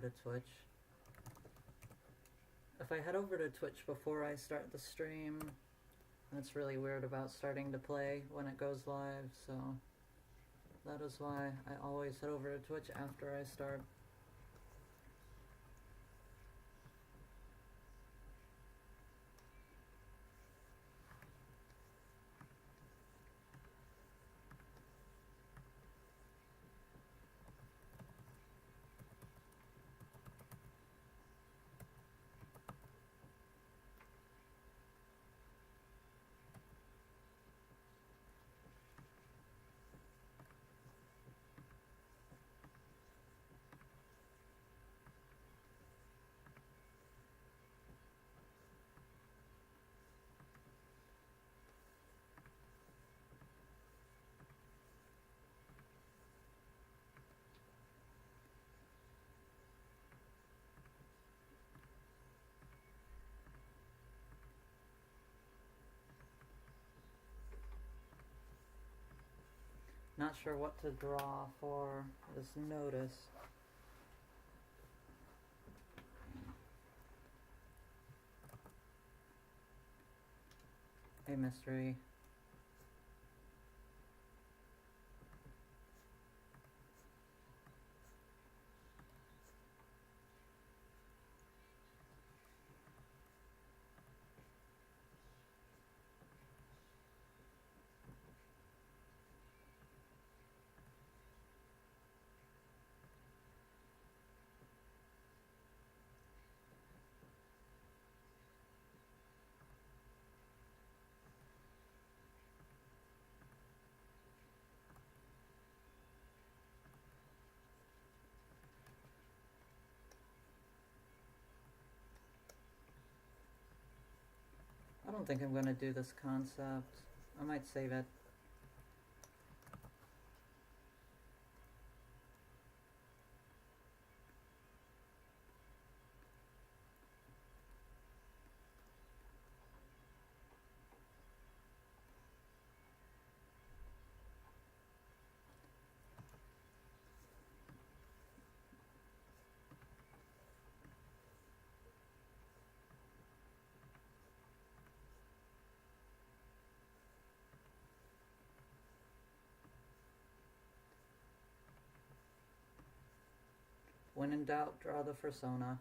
to Twitch. If I head over to Twitch before I start the stream, that's really weird about starting to play when it goes live, so that is why I always head over to Twitch after I start. Not sure what to draw for this notice. Hey, Mystery. I don't think I'm going to do this concept. I might save it. When in doubt, draw the persona.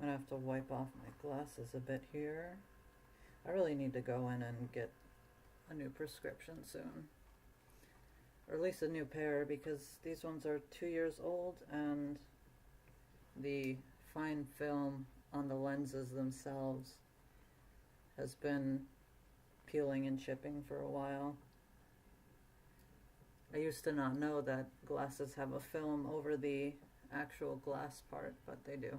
I'm gonna have to wipe off my glasses a bit here. I really need to go in and get a new prescription soon. Or at least a new pair, because these ones are 2 years old and the fine film on the lenses themselves has been peeling and chipping for a while. I used to not know that glasses have a film over the actual glass part, but they do.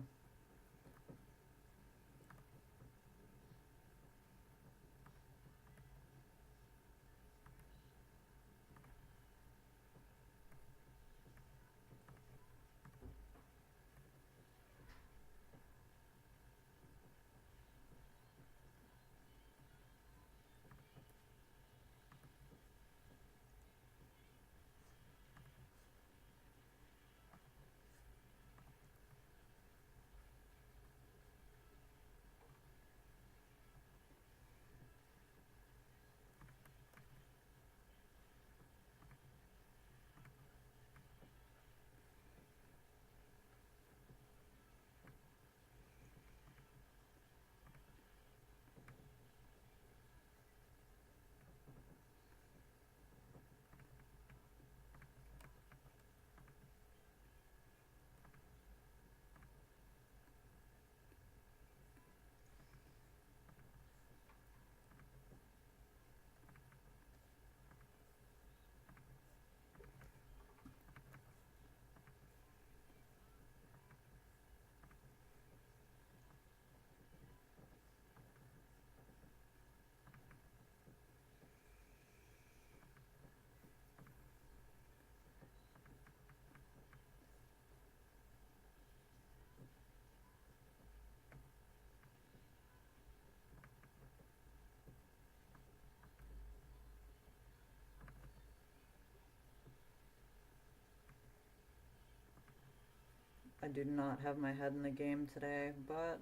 do not have my head in the game today, but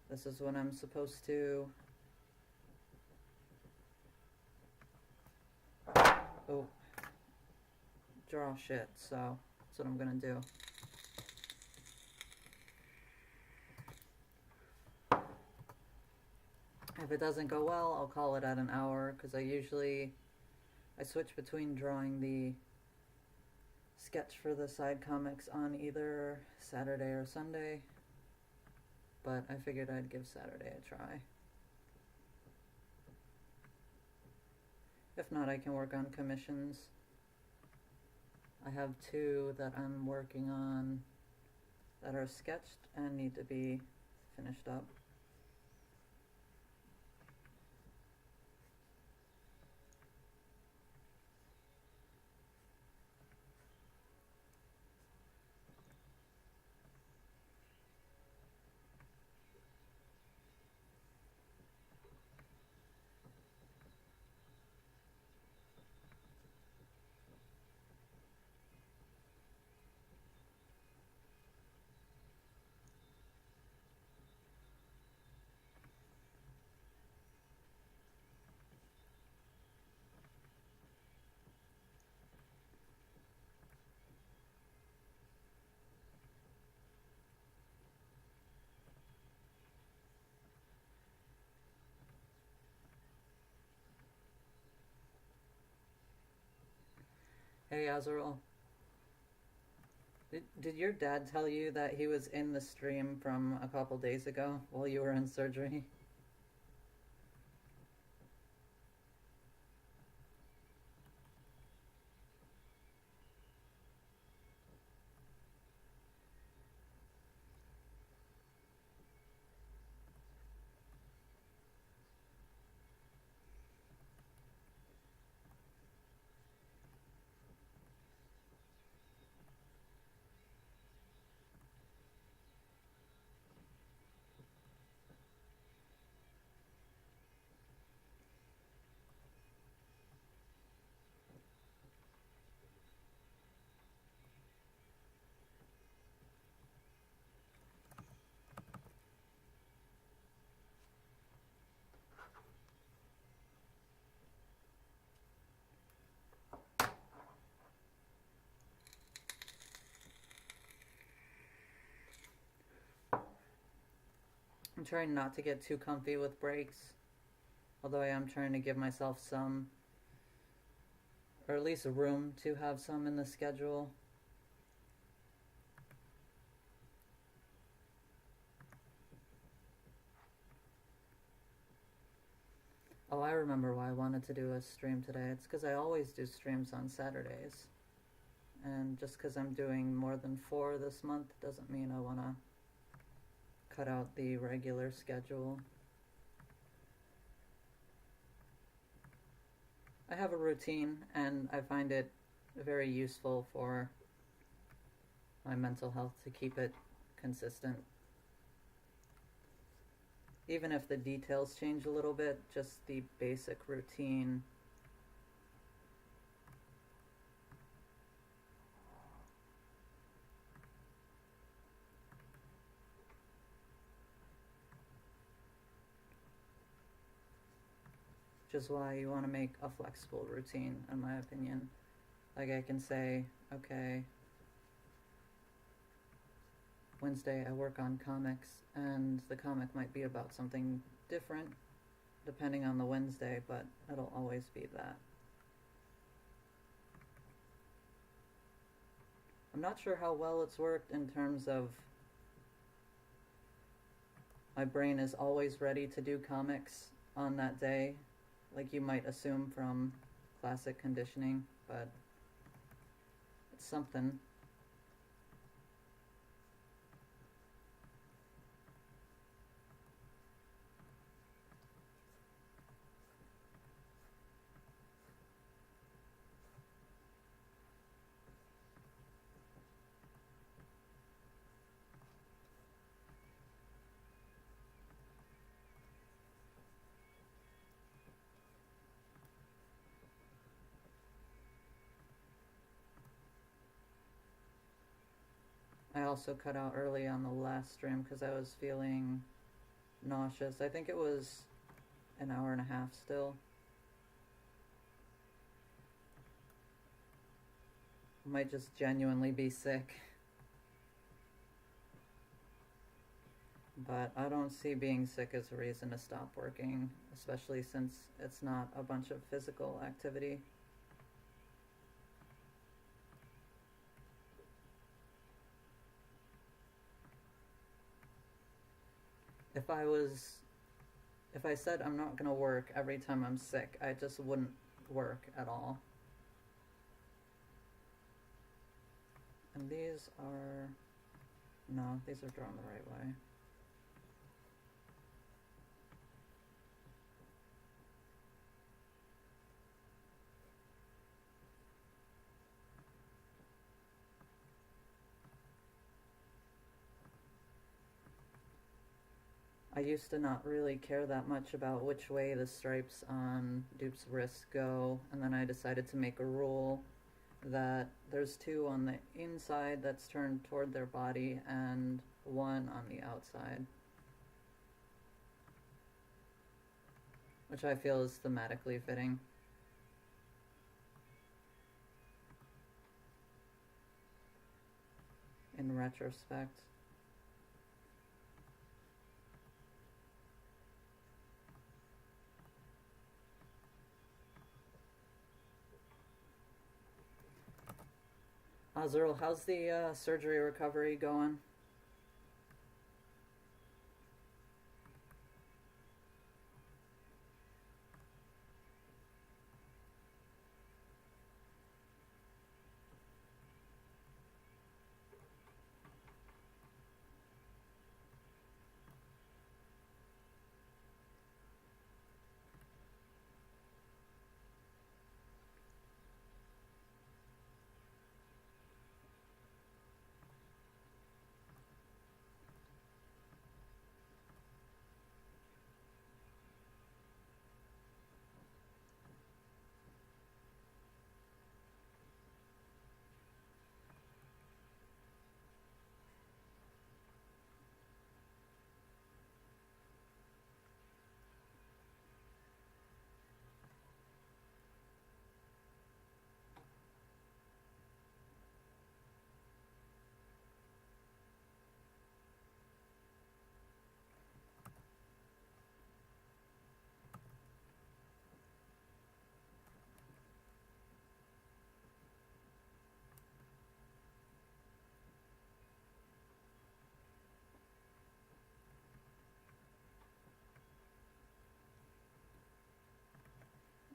this is when I'm supposed to... Oh. Draw shit, so that's what I'm gonna do. If it doesn't go well, I'll call it at an hour, because I switch between drawing the sketch for the side comics on either Saturday or Sunday, but I figured I'd give Saturday a try. If not, I can work on commissions. I have 2 that I'm working on that are sketched and need to be finished up. Hey Azrael, did your dad tell you that he was in the stream from a couple days ago while you were in surgery? I'm trying not to get too comfy with breaks, although I am trying to give myself some, or at least a room to have some in the schedule. Oh, I remember why I wanted to do a stream today. It's because I always do streams on Saturdays. And just because I'm doing more than 4 this month doesn't mean I want to cut out the regular schedule. I have a routine, and I find it very useful for my mental health to keep it consistent. Even if the details change a little bit, just the basic routine. Which is why you want to make a flexible routine, in my opinion. Like I can say, okay, Wednesday I work on comics, and the comic might be about something different depending on the Wednesday, but it'll always be that. I'm not sure how well it's worked in terms of my brain is always ready to do comics on that day, like you might assume from classic conditioning, but it's something. I also cut out early on the last stream because I was feeling nauseous. I think it was an hour and a half still. Might just genuinely be sick. But I don't see being sick as a reason to stop working, especially since it's not a bunch of physical activity. If I said I'm not gonna work every time I'm sick, I just wouldn't work at all. And these are, no, these are drawn the right way. I used to not really care that much about which way the stripes on Dupe's wrist go, and then I decided to make a rule that there's 2 on the inside that's turned toward their body and 1 on the outside, which I feel is thematically fitting. In retrospect. Azrael, how's the surgery recovery going?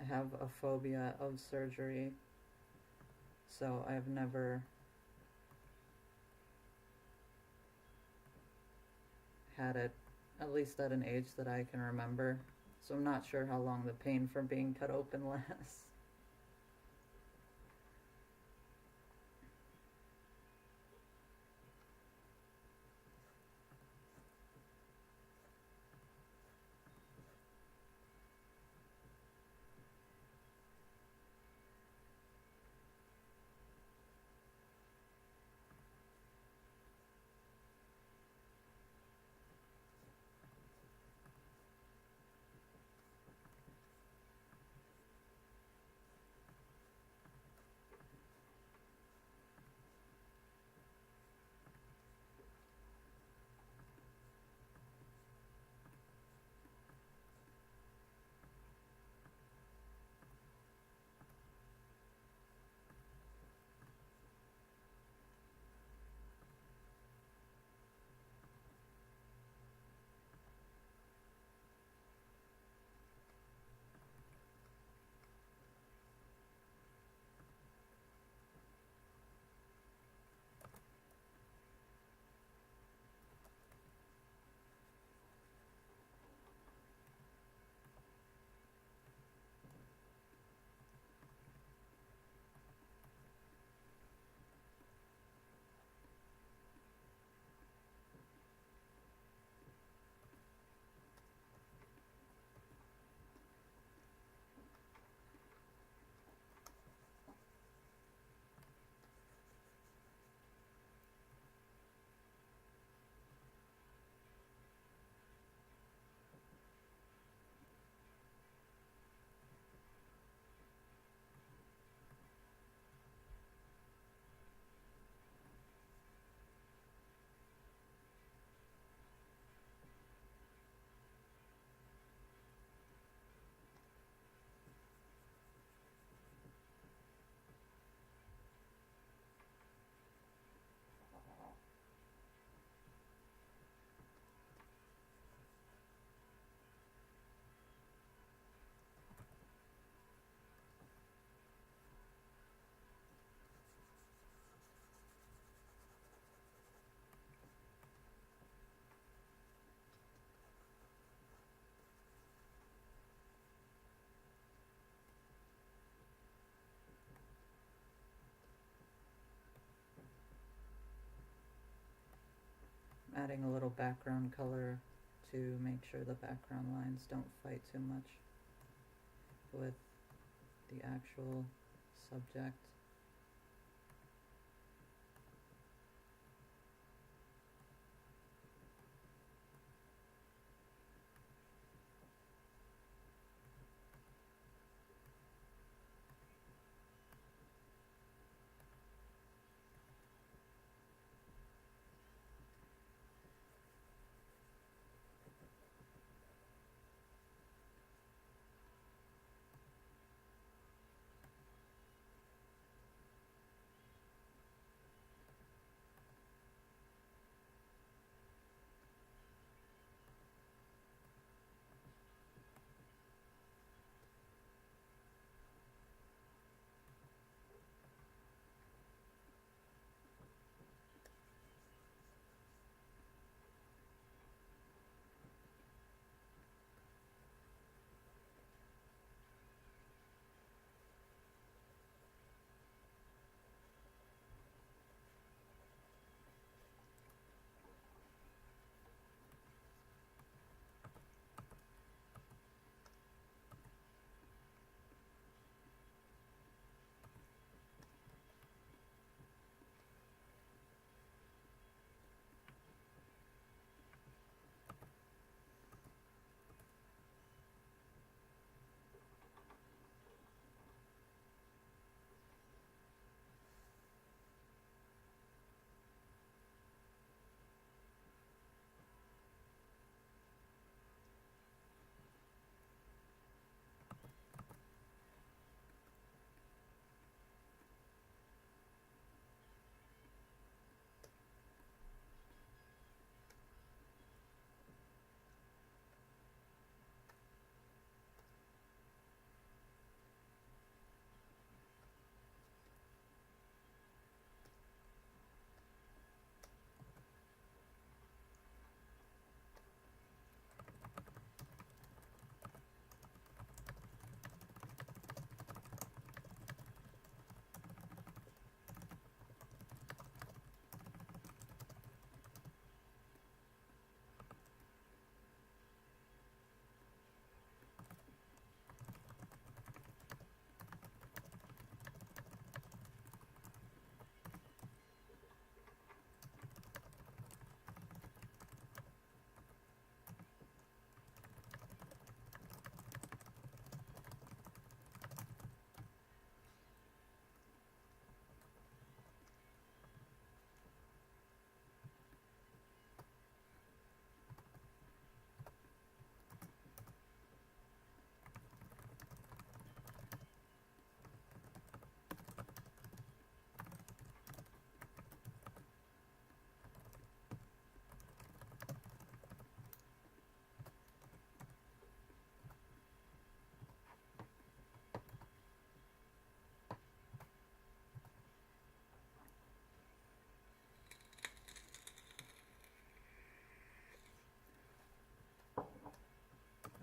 I have a phobia of surgery, so I've never had it, at least at an age that I can remember. So I'm not sure how long the pain from being cut open lasts. adding a little background color to make sure the background lines don't fight too much with the actual subject.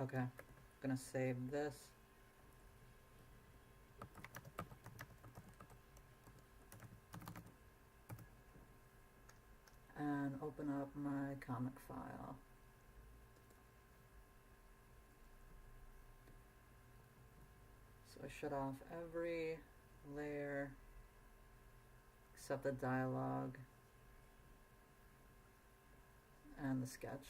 Okay, gonna save this. And open up my comic file. So I shut off every layer except the dialogue and the sketch.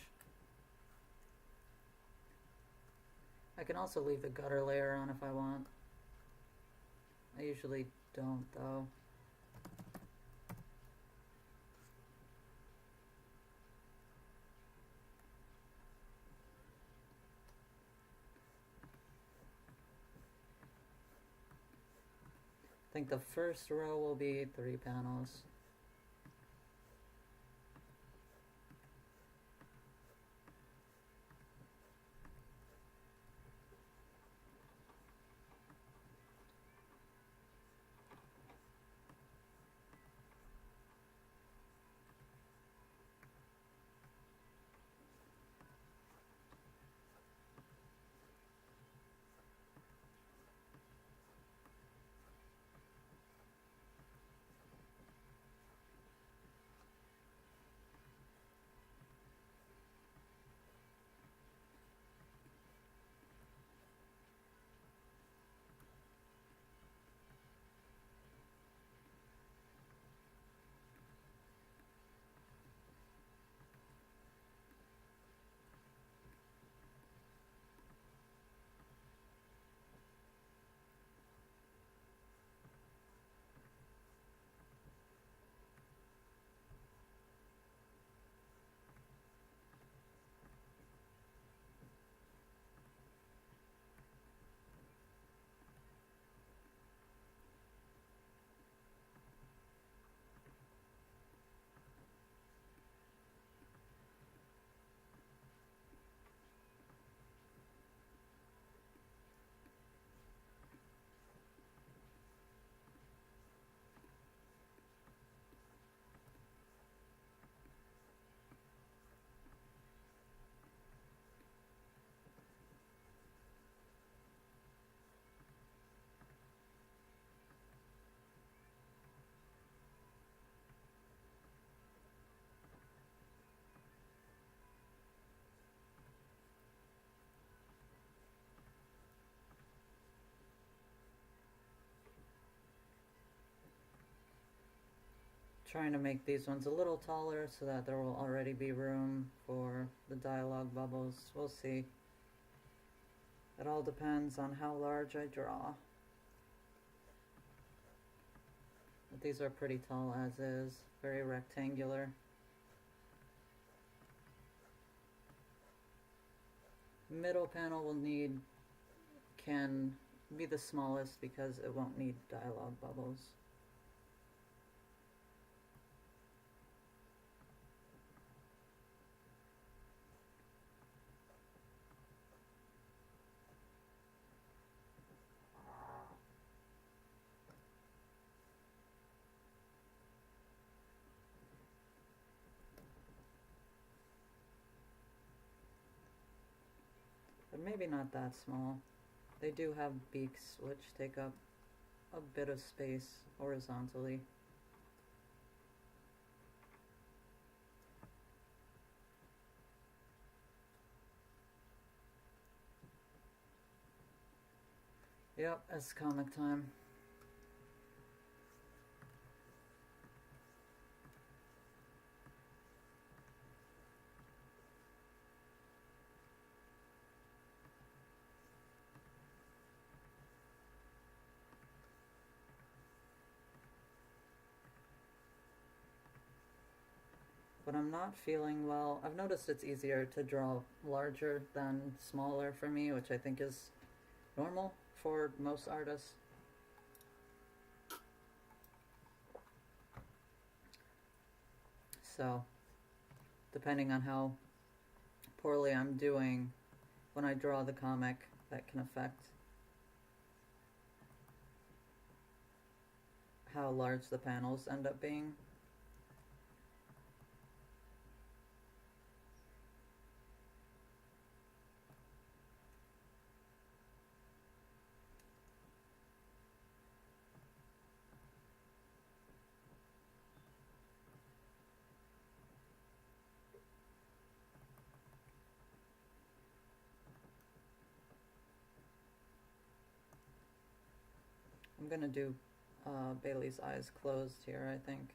I can also leave the gutter layer on if I want. I usually don't though. I think the first row will be 3 panels. trying to make these ones a little taller so that there will already be room for the dialogue bubbles. We'll see. It all depends on how large I draw. But these are pretty tall as is, very rectangular. Middle panel can be the smallest because it won't need dialogue bubbles. But maybe not that small. They do have beaks which take up a bit of space horizontally. Yep, it's comic time. When I'm not feeling well, I've noticed it's easier to draw larger than smaller for me, which I think is normal for most artists. So, depending on how poorly I'm doing when I draw the comic, that can affect how large the panels end up being. I'm gonna do Bailey's eyes closed here, I think.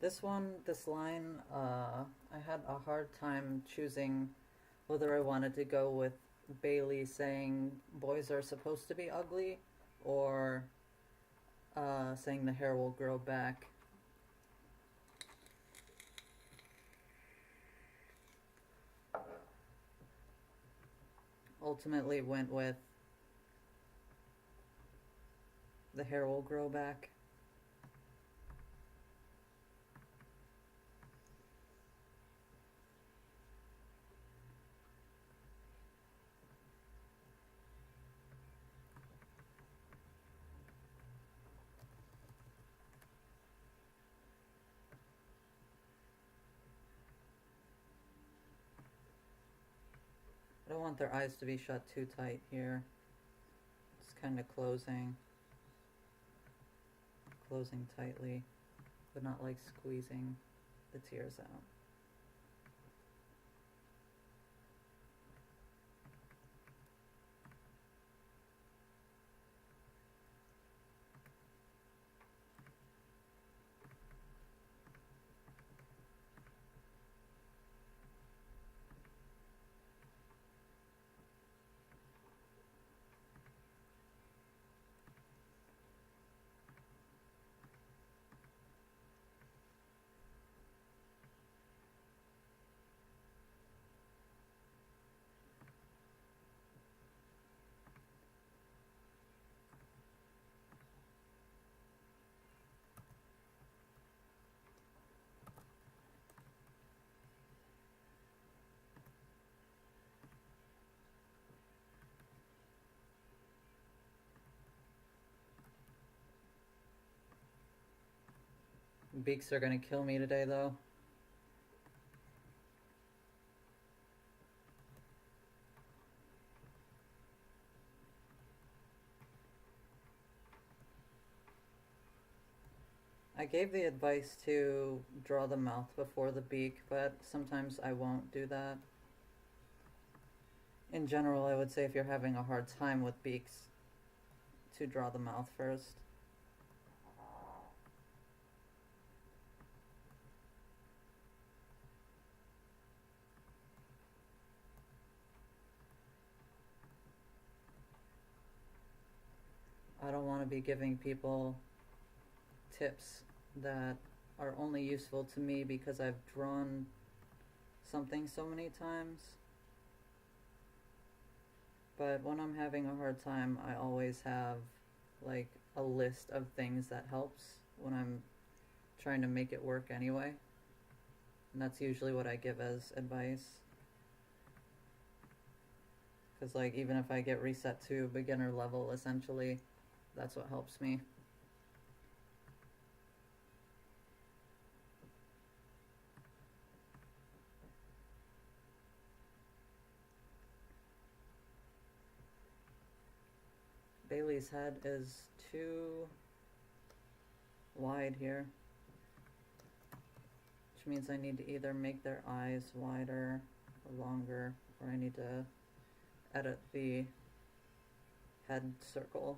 This line, I had a hard time choosing whether I wanted to go with Bailey saying boys are supposed to be ugly or saying the hair will grow back. Ultimately went with the hair will grow back. I don't want their eyes to be shut too tight here. It's kind of closing tightly, but not like squeezing the tears out. Beaks are gonna kill me today, though. I gave the advice to draw the mouth before the beak, but sometimes I won't do that. In general, I would say if you're having a hard time with beaks, to draw the mouth first. I don't want to be giving people tips that are only useful to me because I've drawn something so many times. But when I'm having a hard time, I always have like a list of things that helps when I'm trying to make it work anyway. And that's usually what I give as advice. Because like even if I get reset to beginner level, essentially, that's what helps me. Bailey's head is too wide here, which means I need to either make their eyes wider or longer, or I need to edit the head circle.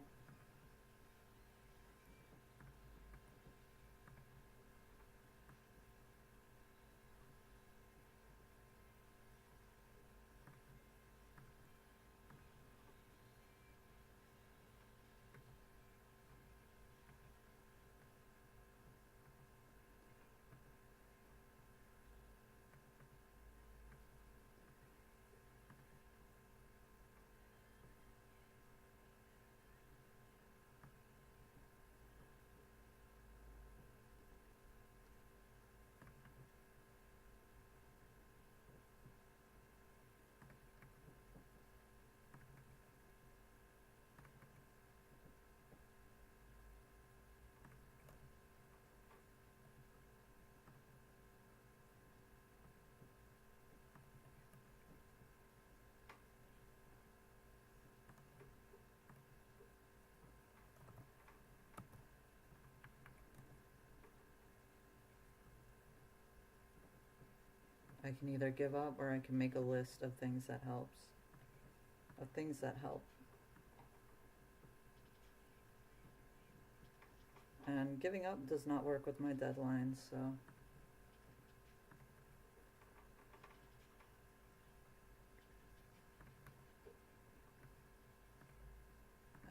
I can either give up or I can make a list of things that help. And giving up does not work with my deadlines, so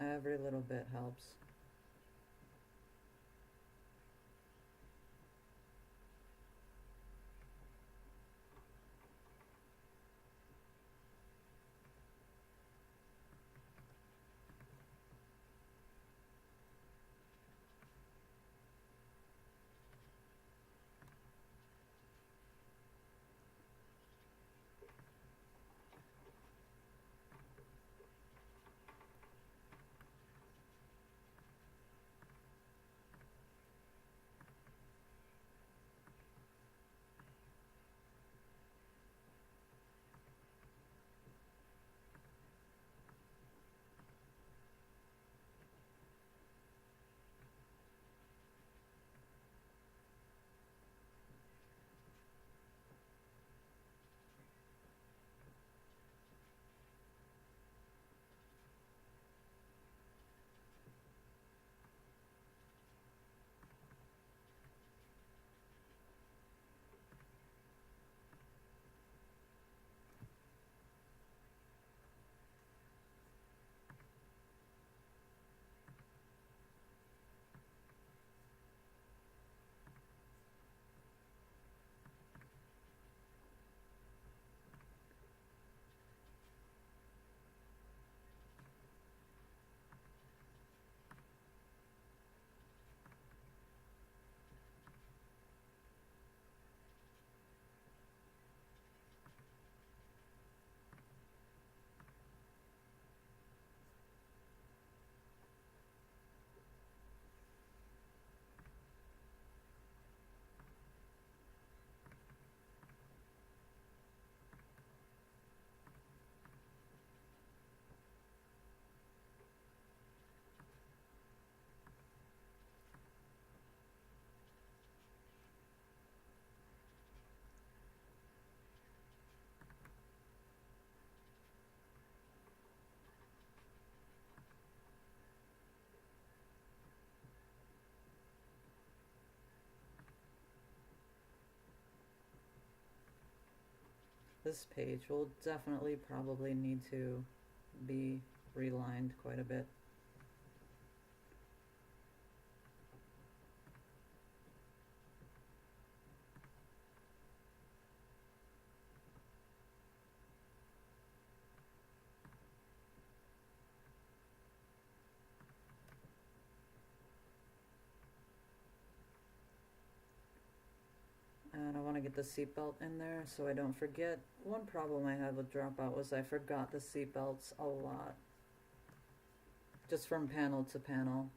every little bit helps. This page will definitely probably need to be relined quite a bit. And I want to get the seatbelt in there so I don't forget. One problem I had with Dropout was I forgot the seatbelts a lot. Just from panel to panel.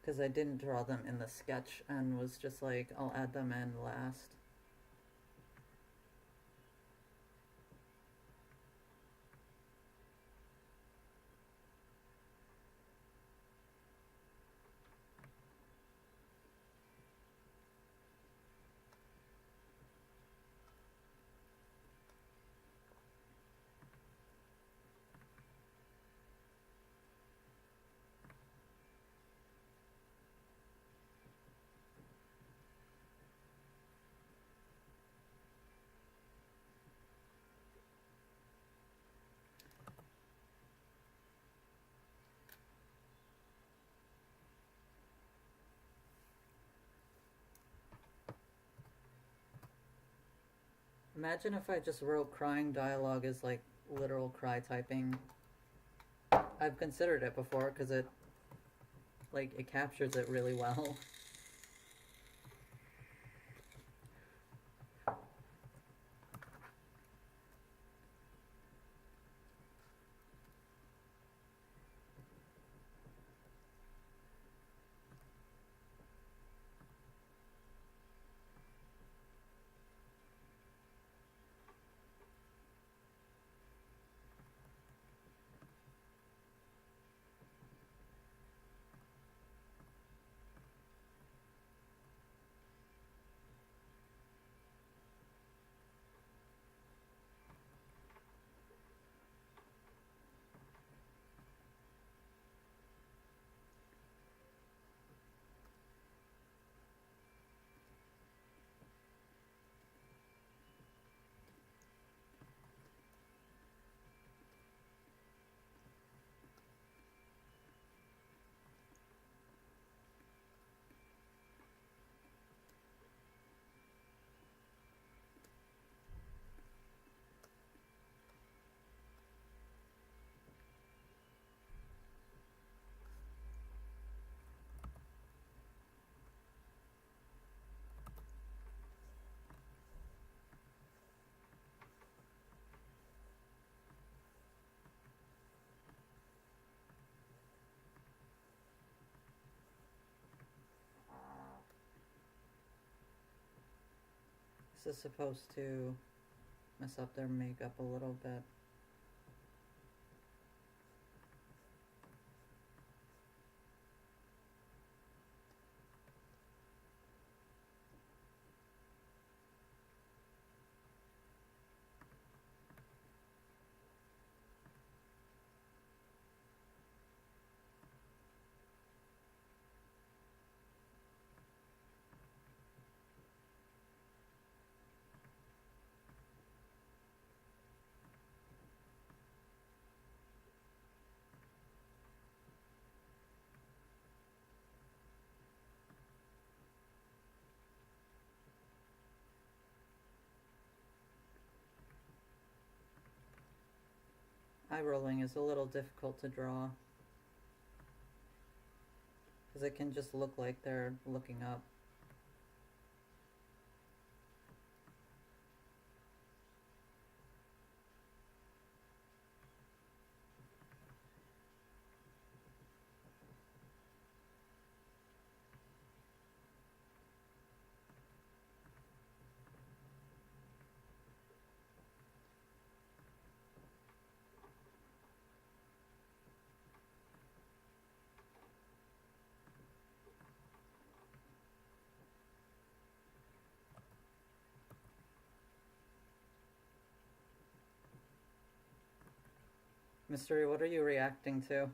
Because I didn't draw them in the sketch and was just like, I'll add them in last. Imagine if I just wrote crying dialogue as like literal cry typing. I've considered it before because it captures it really well. This is supposed to mess up their makeup a little bit. Eye rolling is a little difficult to draw because it can just look like they're looking up. Mystery, what are you reacting to?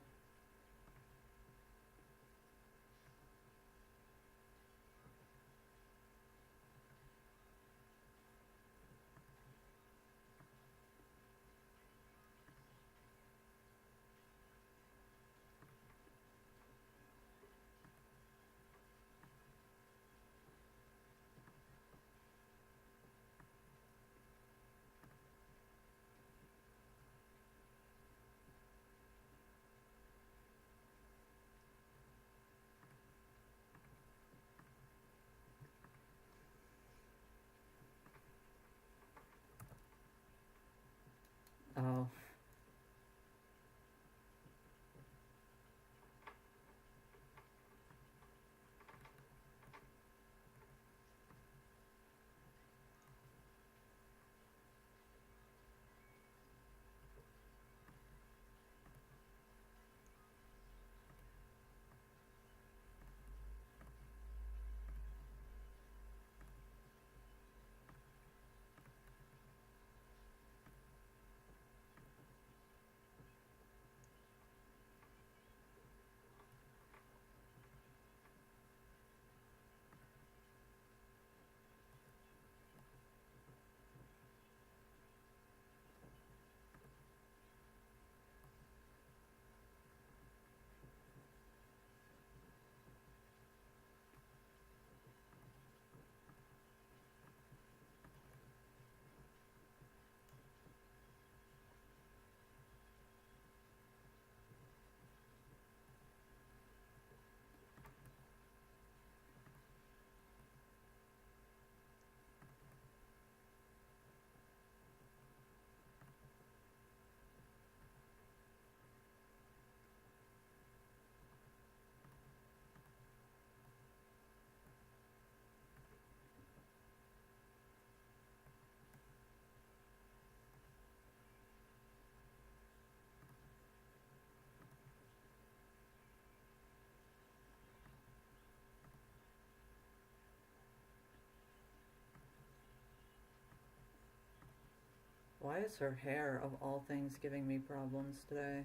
Oh. Why is her hair, of all things, giving me problems today?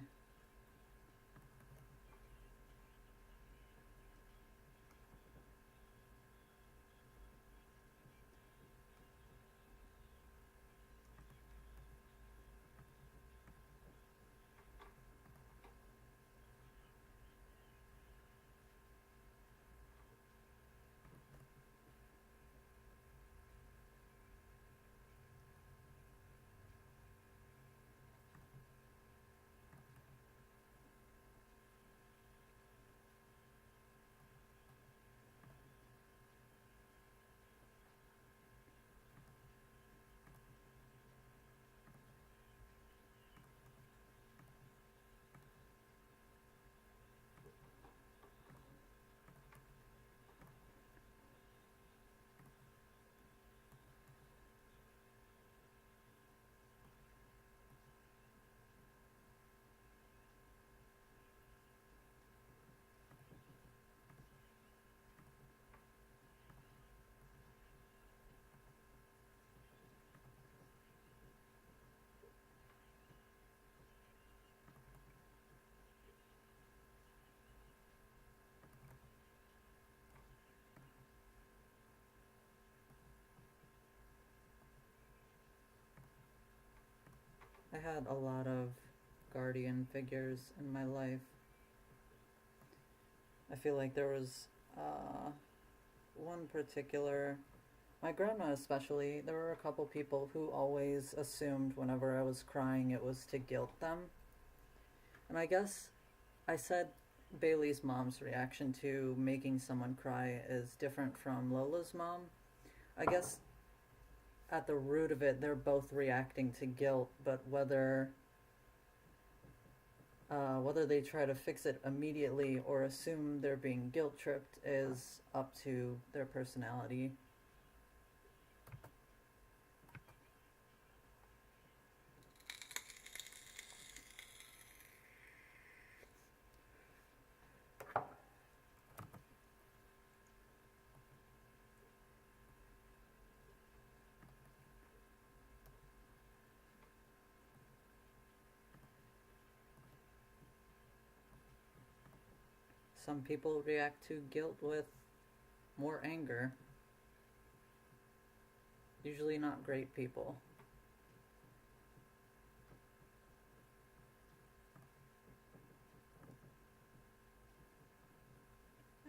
I had a lot of guardian figures in my life. I feel like there was one particular, my grandma especially, there were a couple people who always assumed whenever I was crying it was to guilt them. And I guess I said Bailey's mom's reaction to making someone cry is different from Lola's mom. I guess at the root of it, they're both reacting to guilt, but whether they try to fix it immediately or assume they're being guilt tripped is up to their personality. Some people react to guilt with more anger. Usually not great people.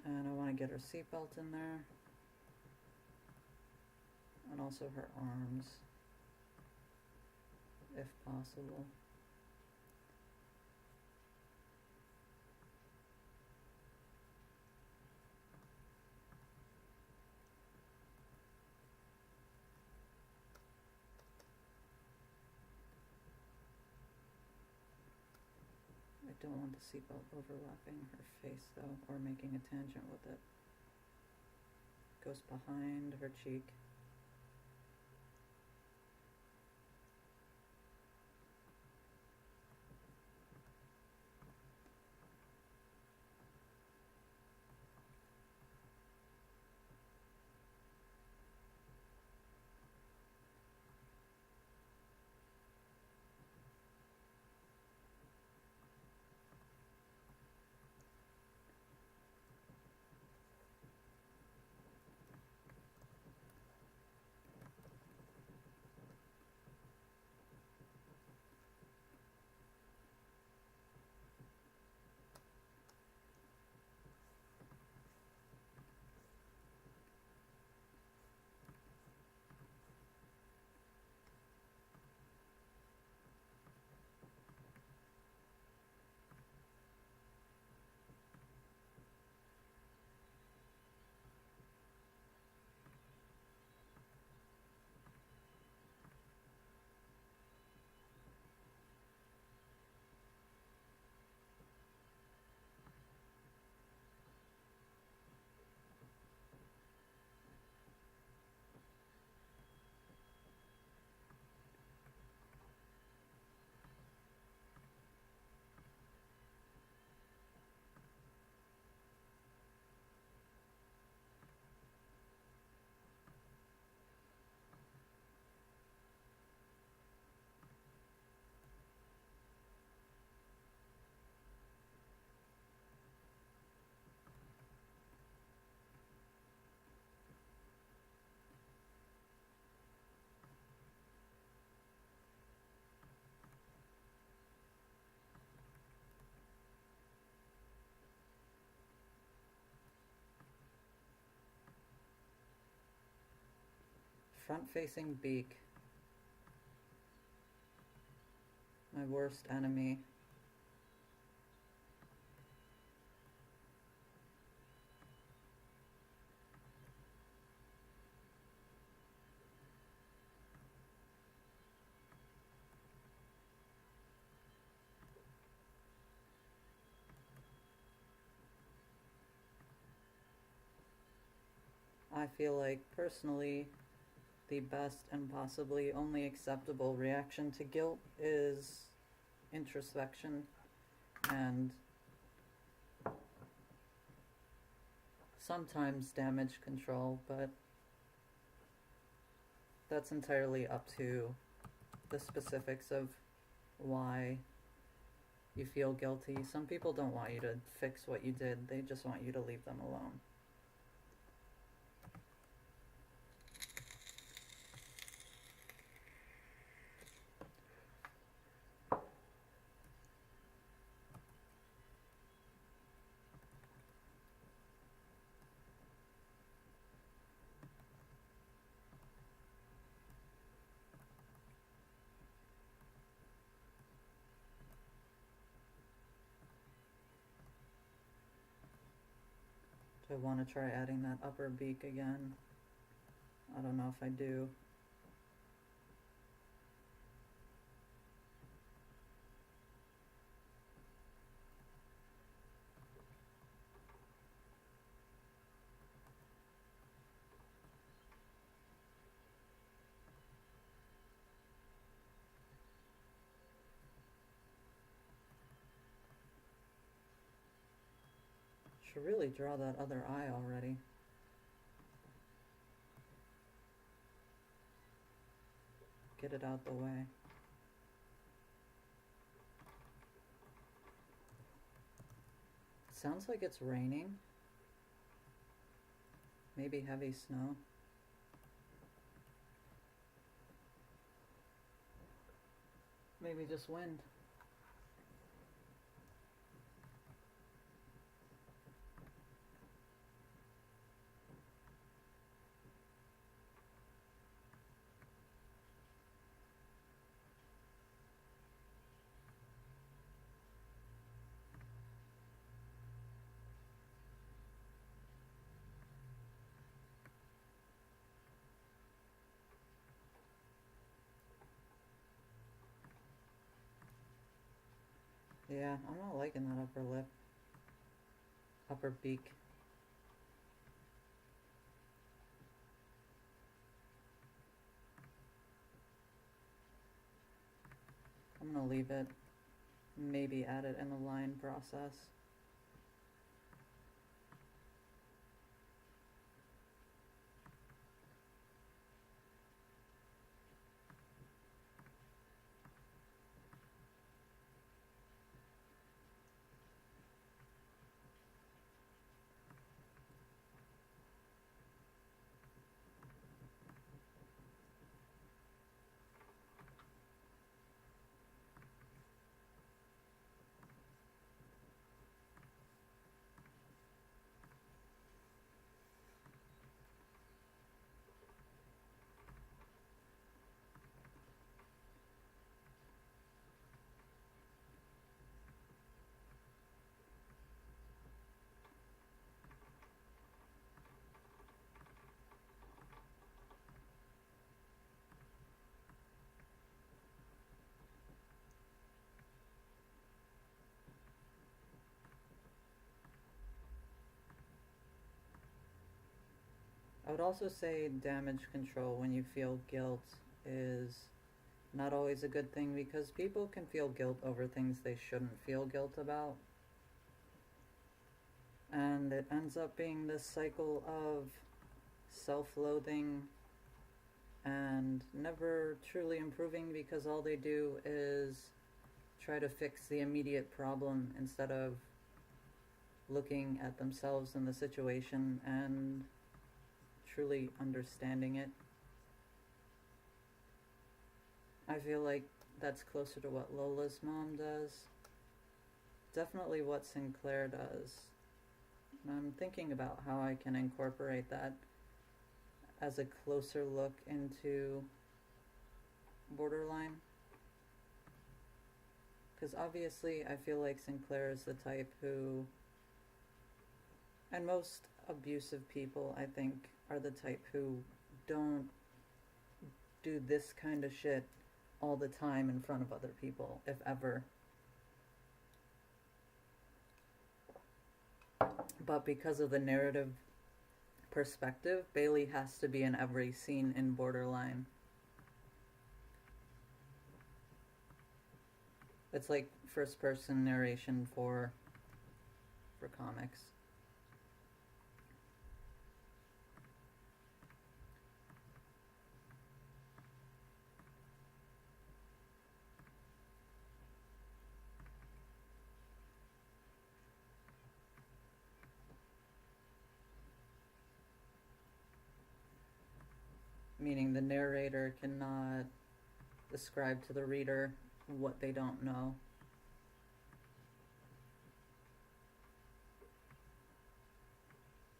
And I want to get her seatbelt in there. And also her arms, if possible. I don't want the seatbelt overlapping her face though, or making a tangent with it. Goes behind her cheek. Front-facing beak. My worst enemy. I feel like, personally, the best and possibly only acceptable reaction to guilt is introspection and sometimes damage control, but that's entirely up to the specifics of why you feel guilty. Some people don't want you to fix what you did, they just want you to leave them alone. Do I want to try adding that upper beak again? I don't know if I do. Should really draw that other eye already. Get it out the way. Sounds like it's raining. Maybe heavy snow. Maybe just wind. Yeah, I'm not liking that upper lip. Upper beak. I'm gonna leave it. Maybe add it in the line process. I would also say damage control when you feel guilt is not always a good thing, because people can feel guilt over things they shouldn't feel guilt about. And it ends up being this cycle of self-loathing and never truly improving, because all they do is try to fix the immediate problem instead of looking at themselves and the situation and truly understanding it. I feel like that's closer to what Lola's mom does. Definitely what Sinclair does. And I'm thinking about how I can incorporate that as a closer look into borderline. Because obviously I feel like Sinclair is the type who, and most abusive people I think are the type who don't do this kind of shit all the time in front of other people, if ever. But because of the narrative perspective, Bailey has to be in every scene in Borderline. It's like first person narration for comics. Meaning the narrator cannot describe to the reader what they don't know.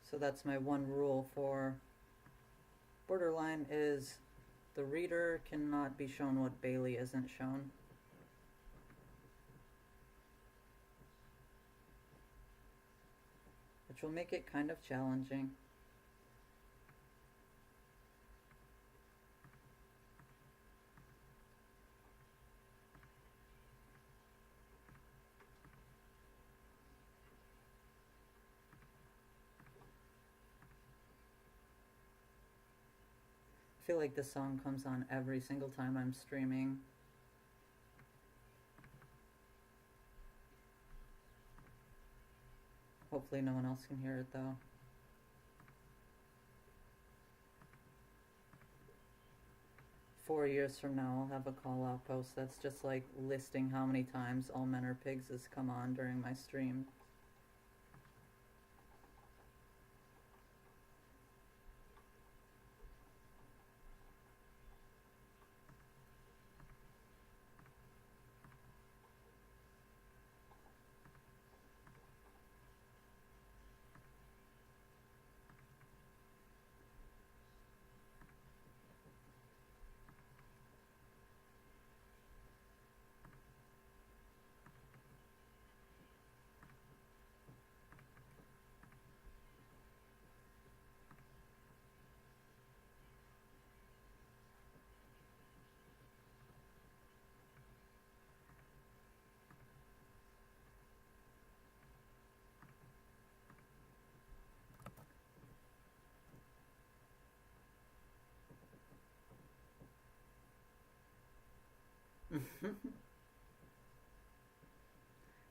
So that's my one rule for Borderline, is the reader cannot be shown what Bailey isn't shown. Which will make it kind of challenging. I feel like this song comes on every single time I'm streaming. Hopefully no one else can hear it though. Four years from now I'll have a call out post that's just like listing how many times All Men Are Pigs has come on during my stream.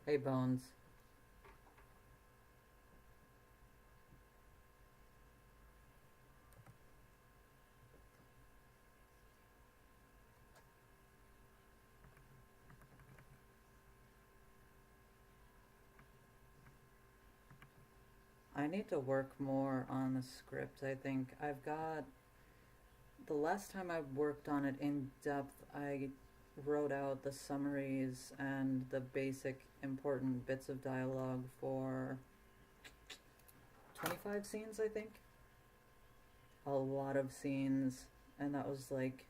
Hey, Bones. I need to work more on the script. I think I've got the last time I worked on it in depth, I wrote out the summaries and the basic important bits of dialogue for 25 scenes, I think. A lot of scenes, and that was like,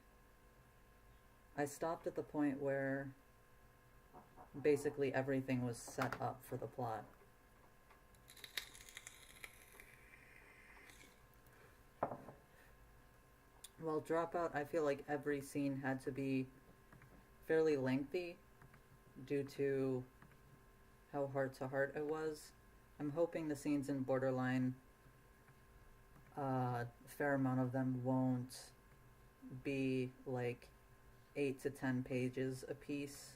I stopped at the point where basically everything was set up for the plot. Well, Dropout, I feel like every scene had to be fairly lengthy due to how heart to heart it was. I'm hoping the scenes in Borderline, a fair amount of them won't be like 8 to 10 pages a piece.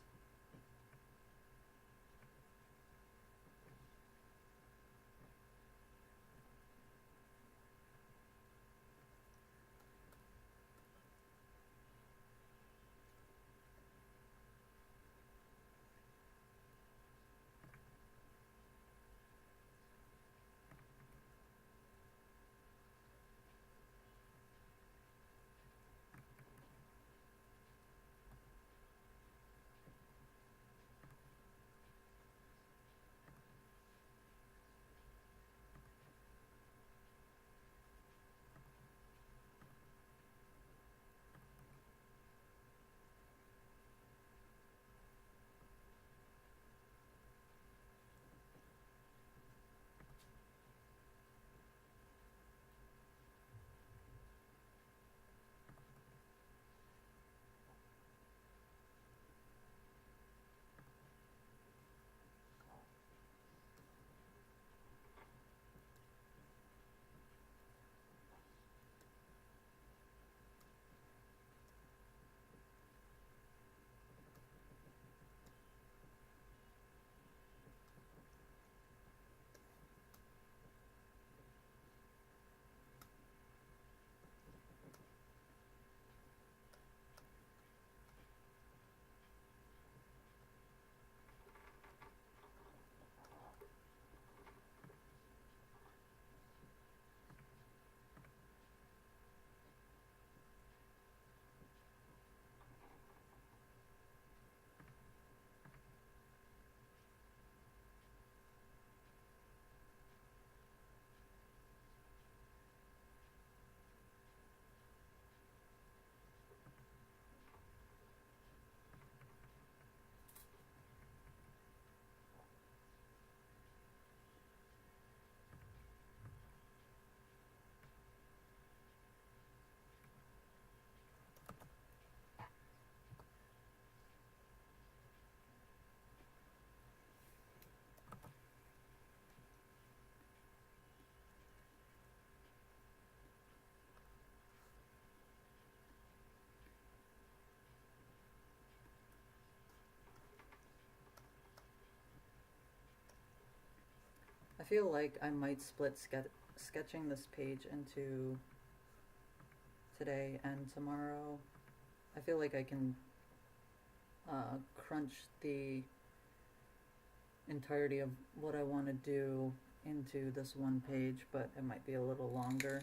I feel like I might split sketching this page into today and tomorrow. I feel like I can crunch the entirety of what I want to do into this one page, but it might be a little longer.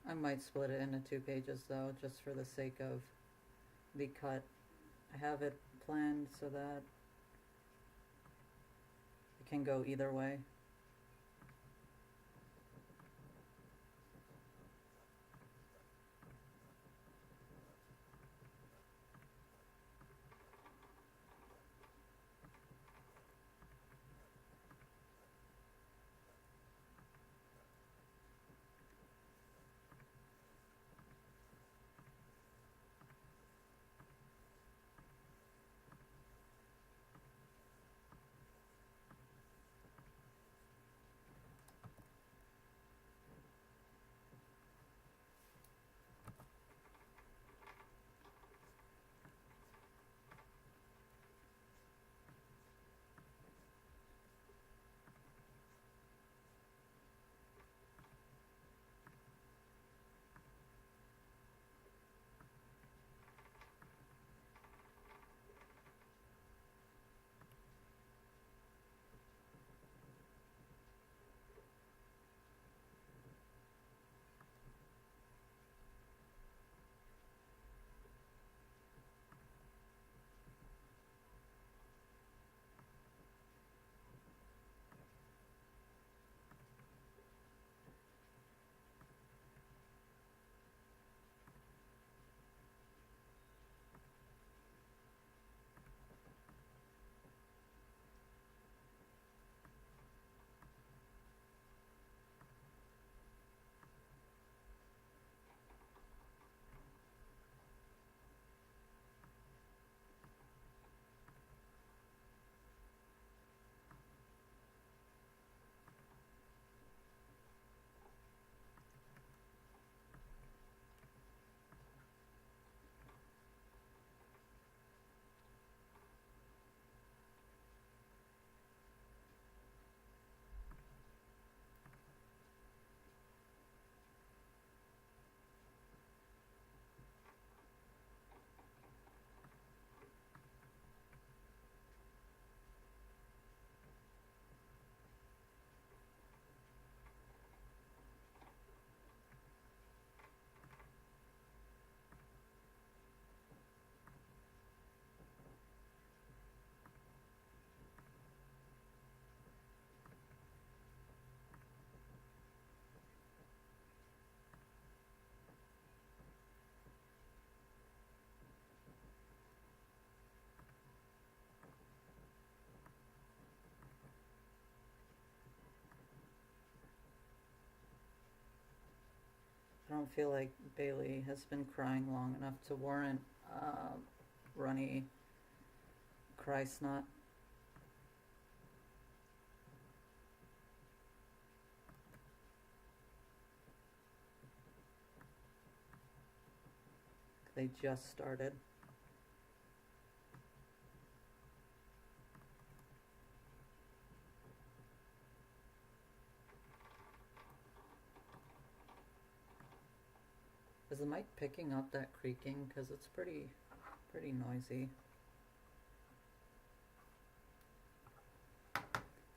I might split it into 2 pages though, just for the sake of the cut. I have it planned so that it can go either way. I don't feel like Bailey has been crying long enough to warrant runny cry snot. They just started. Is the mic picking up that creaking? Because it's pretty noisy.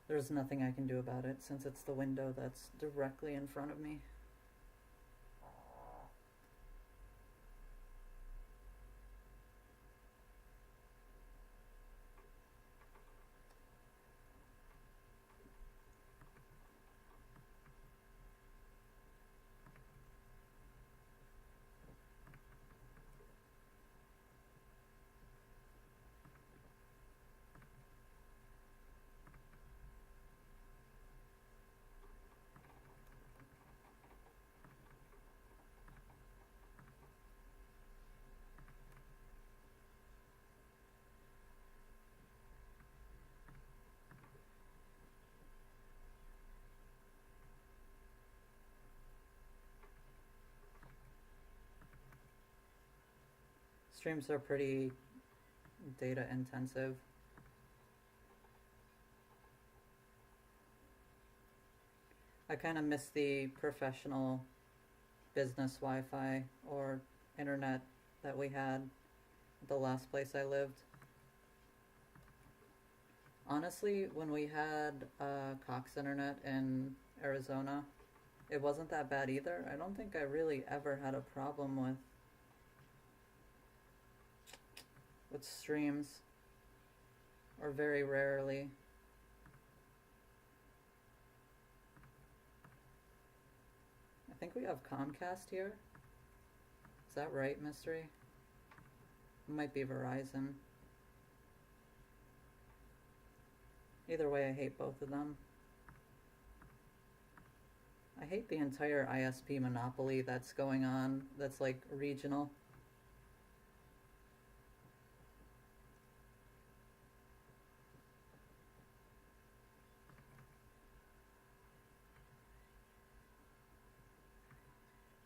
There's nothing I can do about it since it's the window that's directly in front of me. Streams are pretty data intensive. I kind of miss the professional business Wi-Fi or internet that we had at the last place I lived. Honestly, when we had Cox Internet in Arizona, It wasn't that bad either. I don't think I really ever had a problem with streams, or very rarely. I think we have Comcast here. Is that right, Mystery? It might be Verizon. Either way, I hate both of them. I hate the entire ISP monopoly that's going on, that's like regional.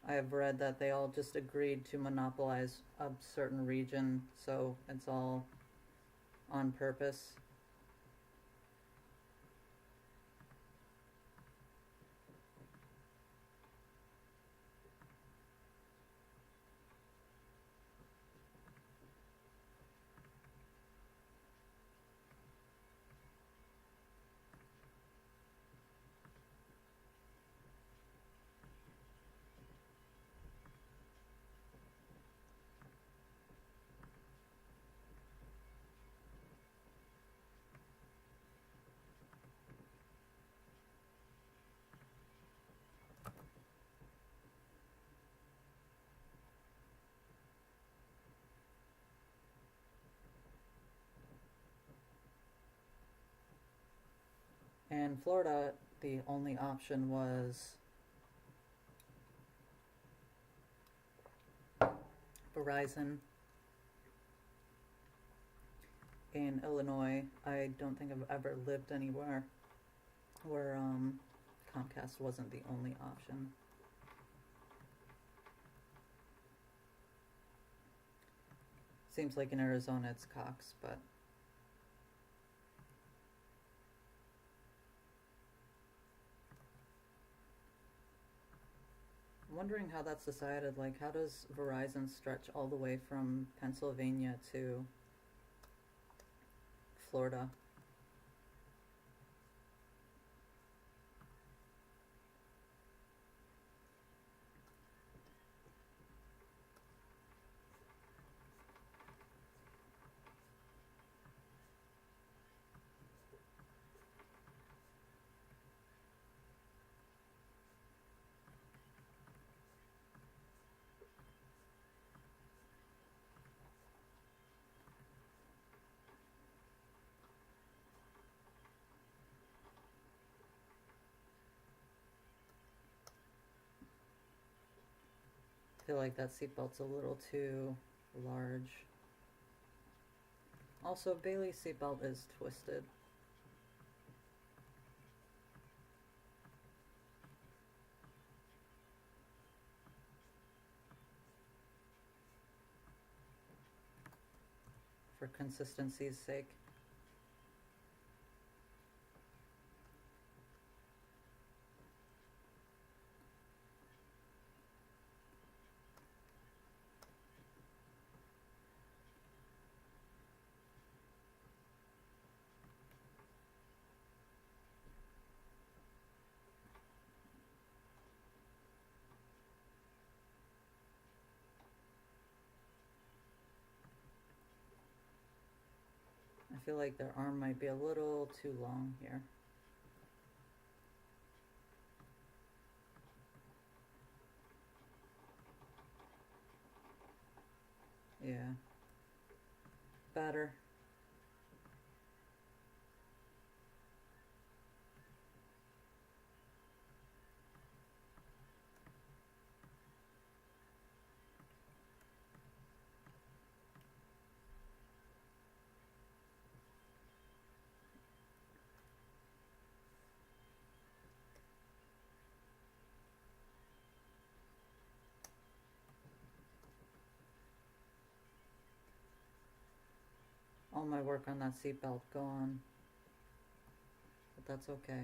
I have read that they all just agreed to monopolize a certain region, so it's all on purpose. In Florida, the only option was Verizon. In Illinois, I don't think I've ever lived anywhere where Comcast wasn't the only option. Seems like in Arizona it's Cox, but I'm wondering how that's decided. Like, how does Verizon stretch all the way from Pennsylvania to Florida? I feel like that seatbelt's a little too large. Also, Bailey's seatbelt is twisted. For consistency's sake. I feel like their arm might be a little too long here. Yeah. Better. All my work on that seatbelt gone. But that's okay.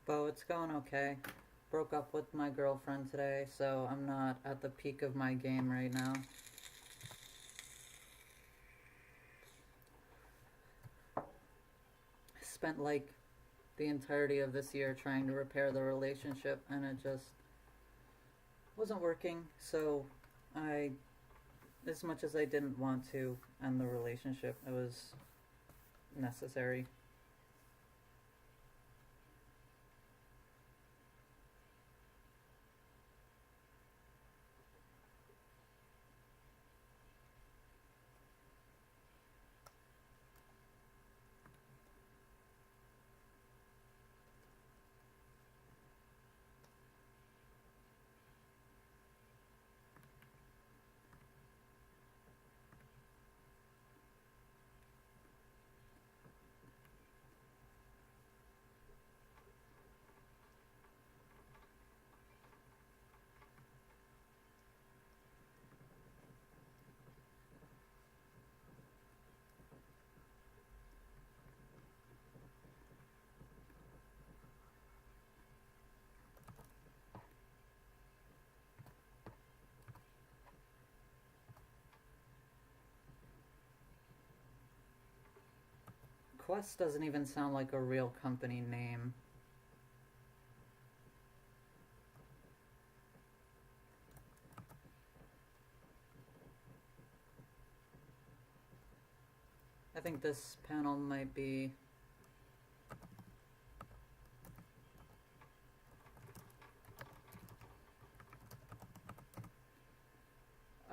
Bo, it's going okay. Broke up with my girlfriend today, so I'm not at the peak of my game right now. Spent like the entirety of this year trying to repair the relationship, and it just wasn't working. So I, as much as I didn't want to end the relationship, it was necessary. Quest doesn't even sound like a real company name. I think this panel might be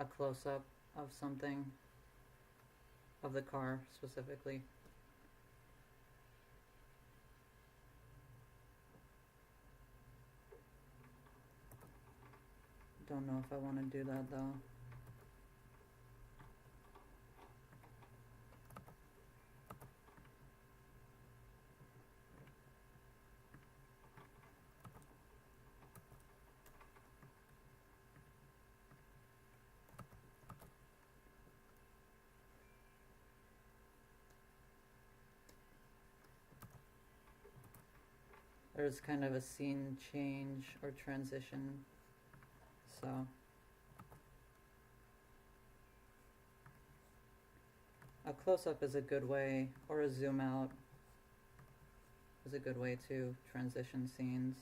a close-up of something, of the car specifically. Don't know if I want to do that though. There's kind of a scene change or transition, so a close-up is a good way, or a zoom out is a good way to transition scenes.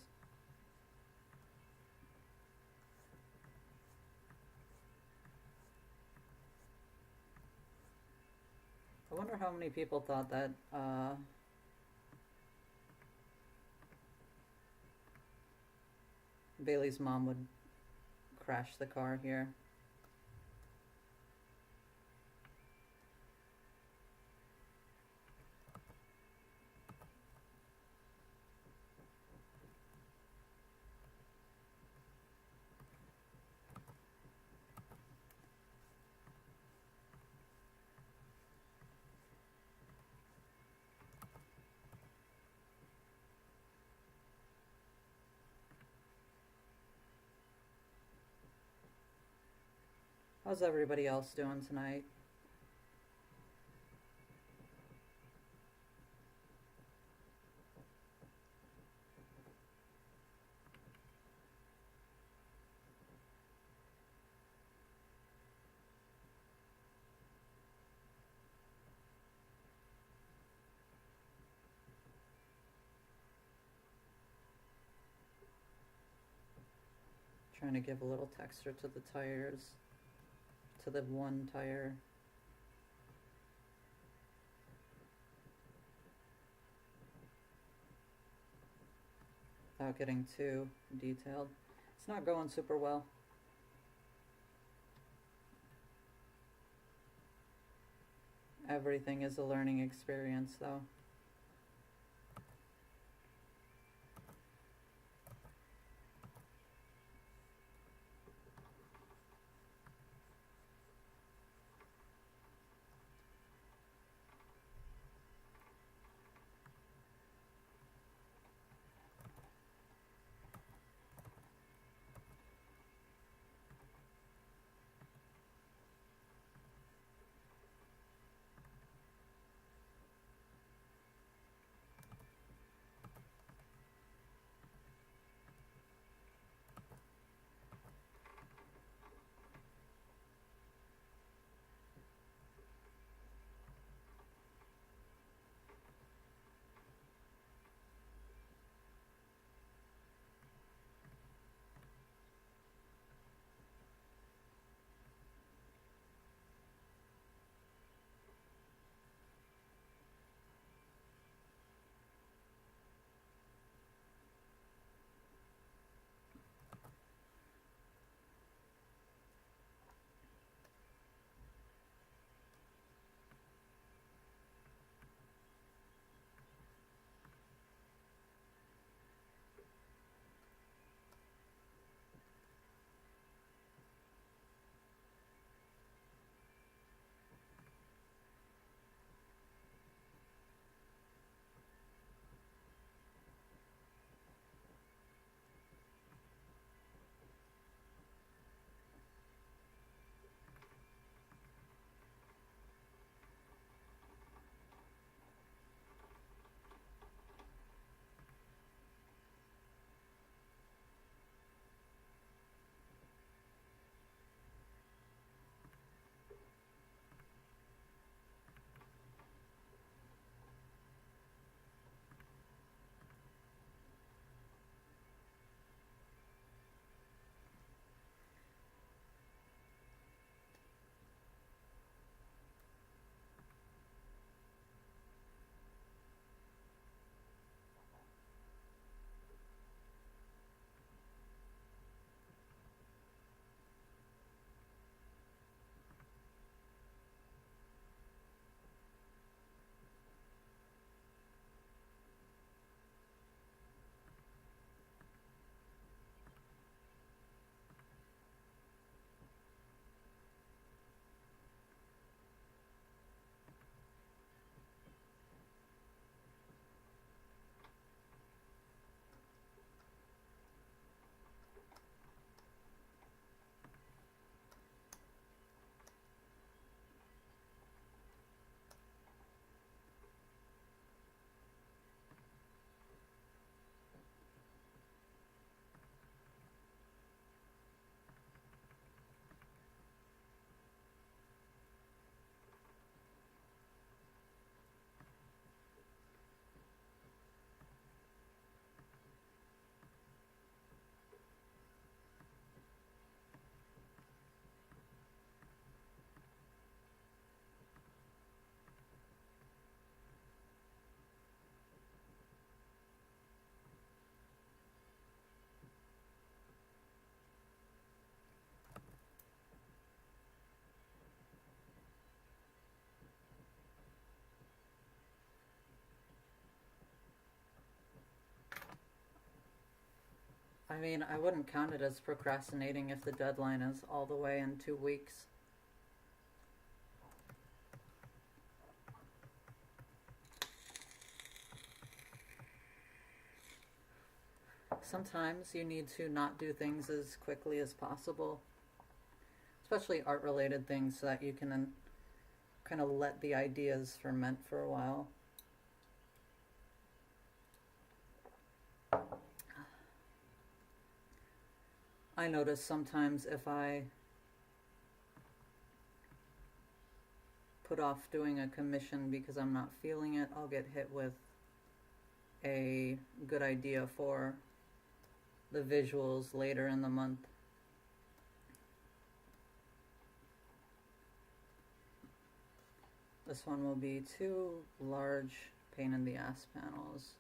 I wonder how many people thought that Bailey's mom would crash the car here. How's everybody else doing tonight? Trying to give a little texture to the tires, to the one tire. Without getting too detailed. It's not going super well. Everything is a learning experience though. I mean, I wouldn't count it as procrastinating if the deadline is all the way in 2 weeks. Sometimes you need to not do things as quickly as possible, especially art related things, so that you can kind of let the ideas ferment for a while. I notice sometimes if I put off doing a commission because I'm not feeling it, I'll get hit with a good idea for the visuals later in the month. This one will be 2 large pain in the ass panels.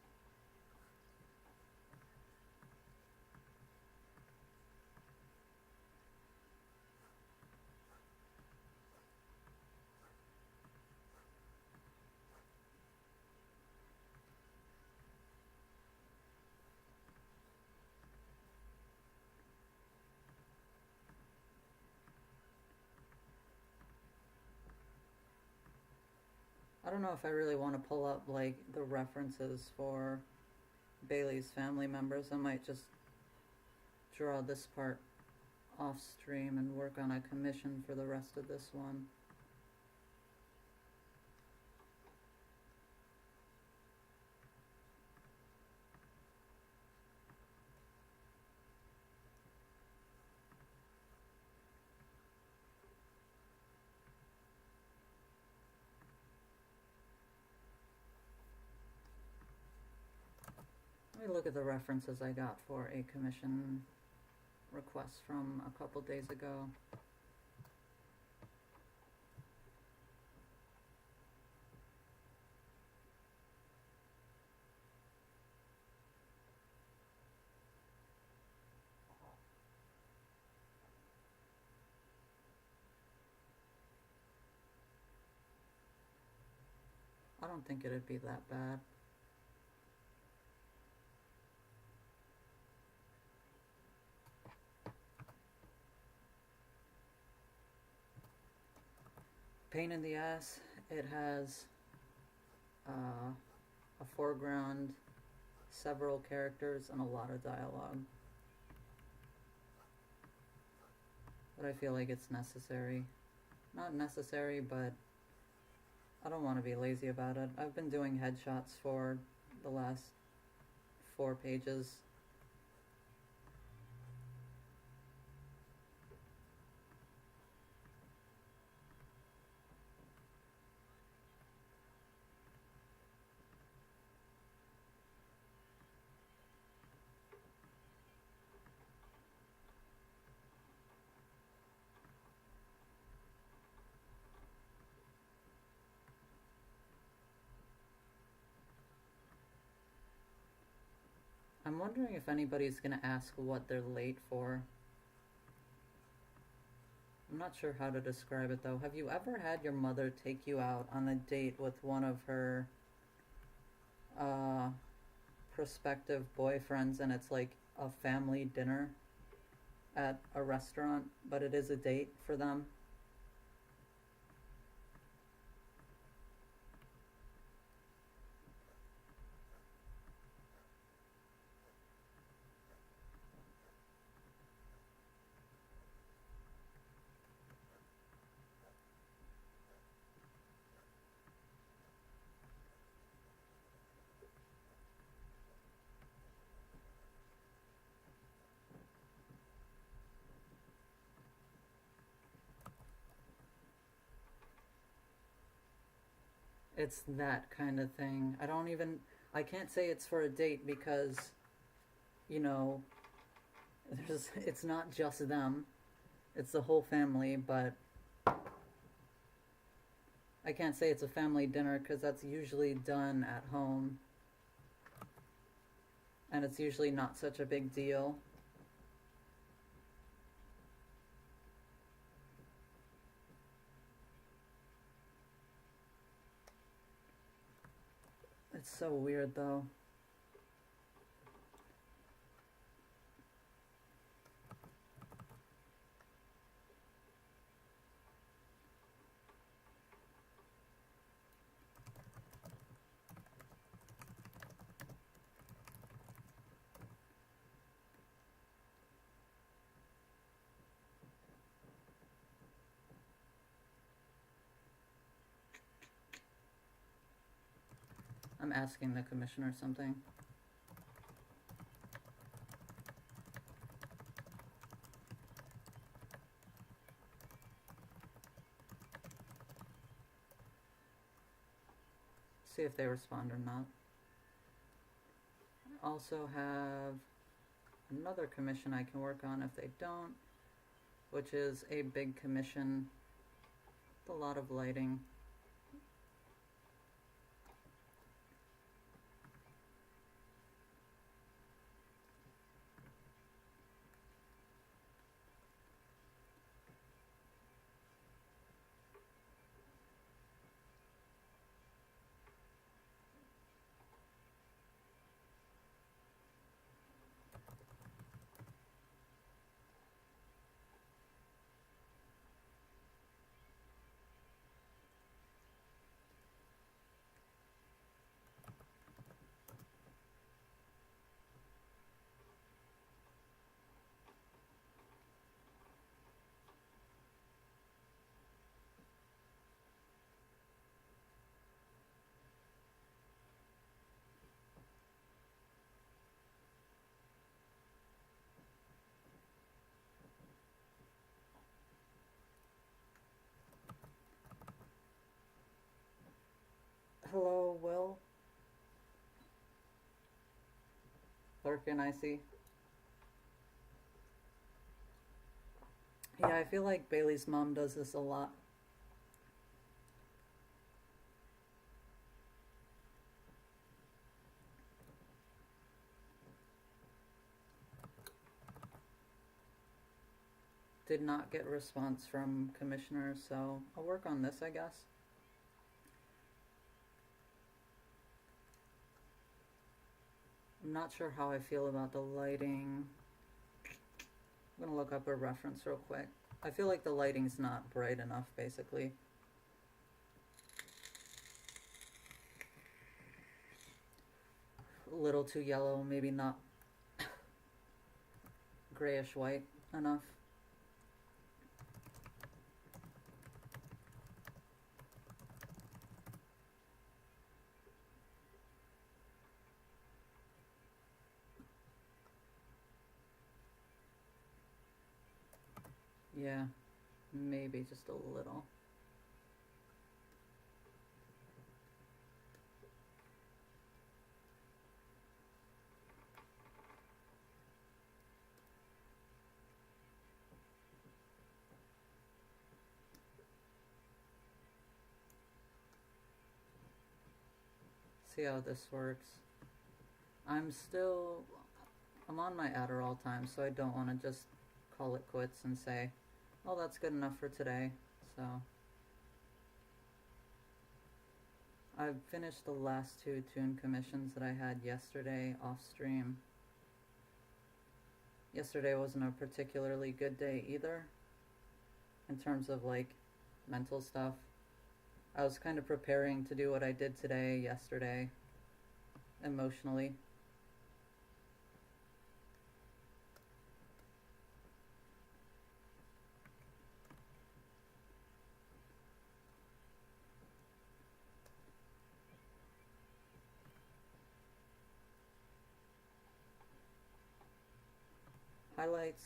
I don't know if I really want to pull up like the references for Bailey's family members. I might just draw this part off stream and work on a commission for the rest of this one. Let me look at the references I got for a commission request from a couple days ago. I don't think it'd be that bad. Pain in the ass. It has a foreground, several characters, and a lot of dialogue. But I feel like it's necessary. Not necessary, but I don't want to be lazy about it. I've been doing headshots for the last 4 pages. I'm wondering if anybody's gonna ask what they're late for. I'm not sure how to describe it though. Have you ever had your mother take you out on a date with one of her prospective boyfriends, and it's like a family dinner at a restaurant, but it is a date for them? It's that kind of thing. I can't say it's for a date because, you know, it's not just them, it's the whole family, but I can't say it's a family dinner because that's usually done at home. And it's usually not such a big deal. It's so weird though. I'm asking the commissioner something. See if they respond or not. I also have another commission I can work on if they don't, which is a big commission with a lot of lighting. Hello, Will. Lurkin, I see. Yeah, I feel like Bailey's mom does this a lot. Did not get a response from commissioners, so I'll work on this, I guess. I'm not sure how I feel about the lighting. I'm gonna look up a reference real quick. I feel like the lighting's not bright enough, basically. A little too yellow, maybe not grayish white enough. Yeah, maybe just a little. See how this works. I'm on my Adderall time, so I don't want to just call it quits and say, oh, that's good enough for today. So I've finished the last 2 tune commissions that I had yesterday off stream. Yesterday wasn't a particularly good day either, in terms of like mental stuff. I was kind of preparing to do what I did today, yesterday, emotionally. Highlights,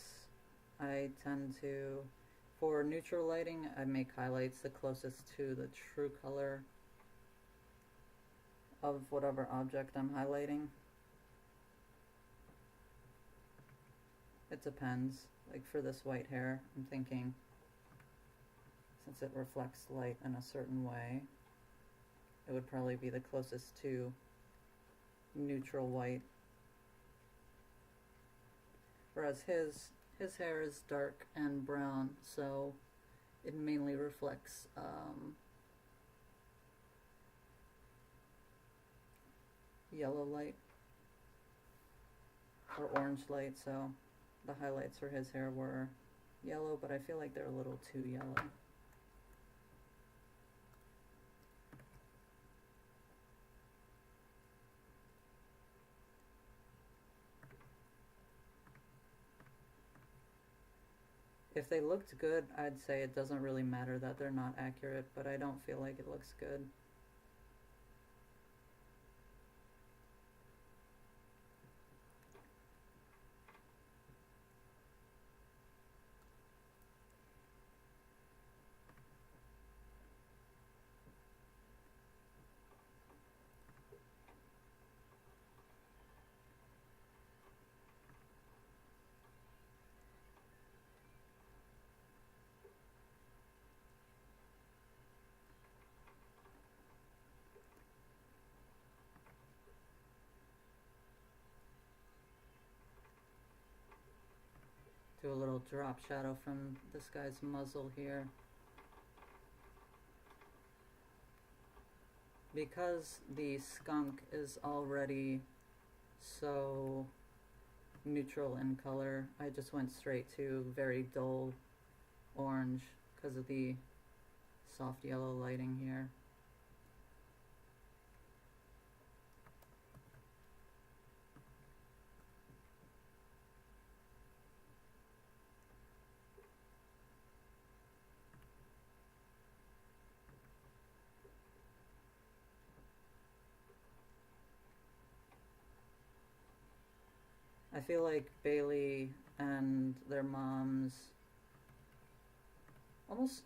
I tend to, for neutral lighting, I make highlights the closest to the true color of whatever object I'm highlighting. It depends. Like for this white hair, I'm thinking, since it reflects light in a certain way, it would probably be the closest to neutral white. Whereas his hair is dark and brown, so it mainly reflects yellow light or orange light, so the highlights for his hair were yellow, but I feel like they're a little too yellow. If they looked good, I'd say it doesn't really matter that they're not accurate, but I don't feel like it looks good. Do a little drop shadow from this guy's muzzle here. Because the skunk is already so neutral in color, I just went straight to very dull orange because of the soft yellow lighting here. I feel like Bailey and their moms, almost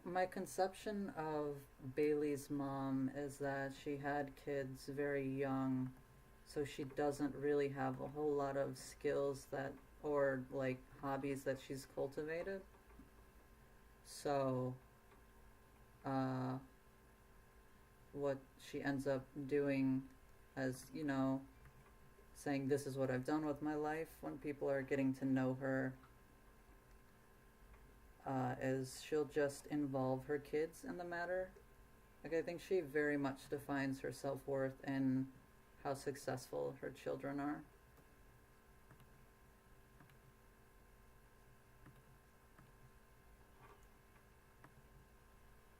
my conception of Bailey's mom is that she had kids very young, so she doesn't really have a whole lot of skills that, or like hobbies that she's cultivated. So, uh, what she ends up doing, as you know, saying this is what I've done with my life when people are getting to know her, is she'll just involve her kids in the matter. Like, I think she very much defines her self-worth in how successful her children are.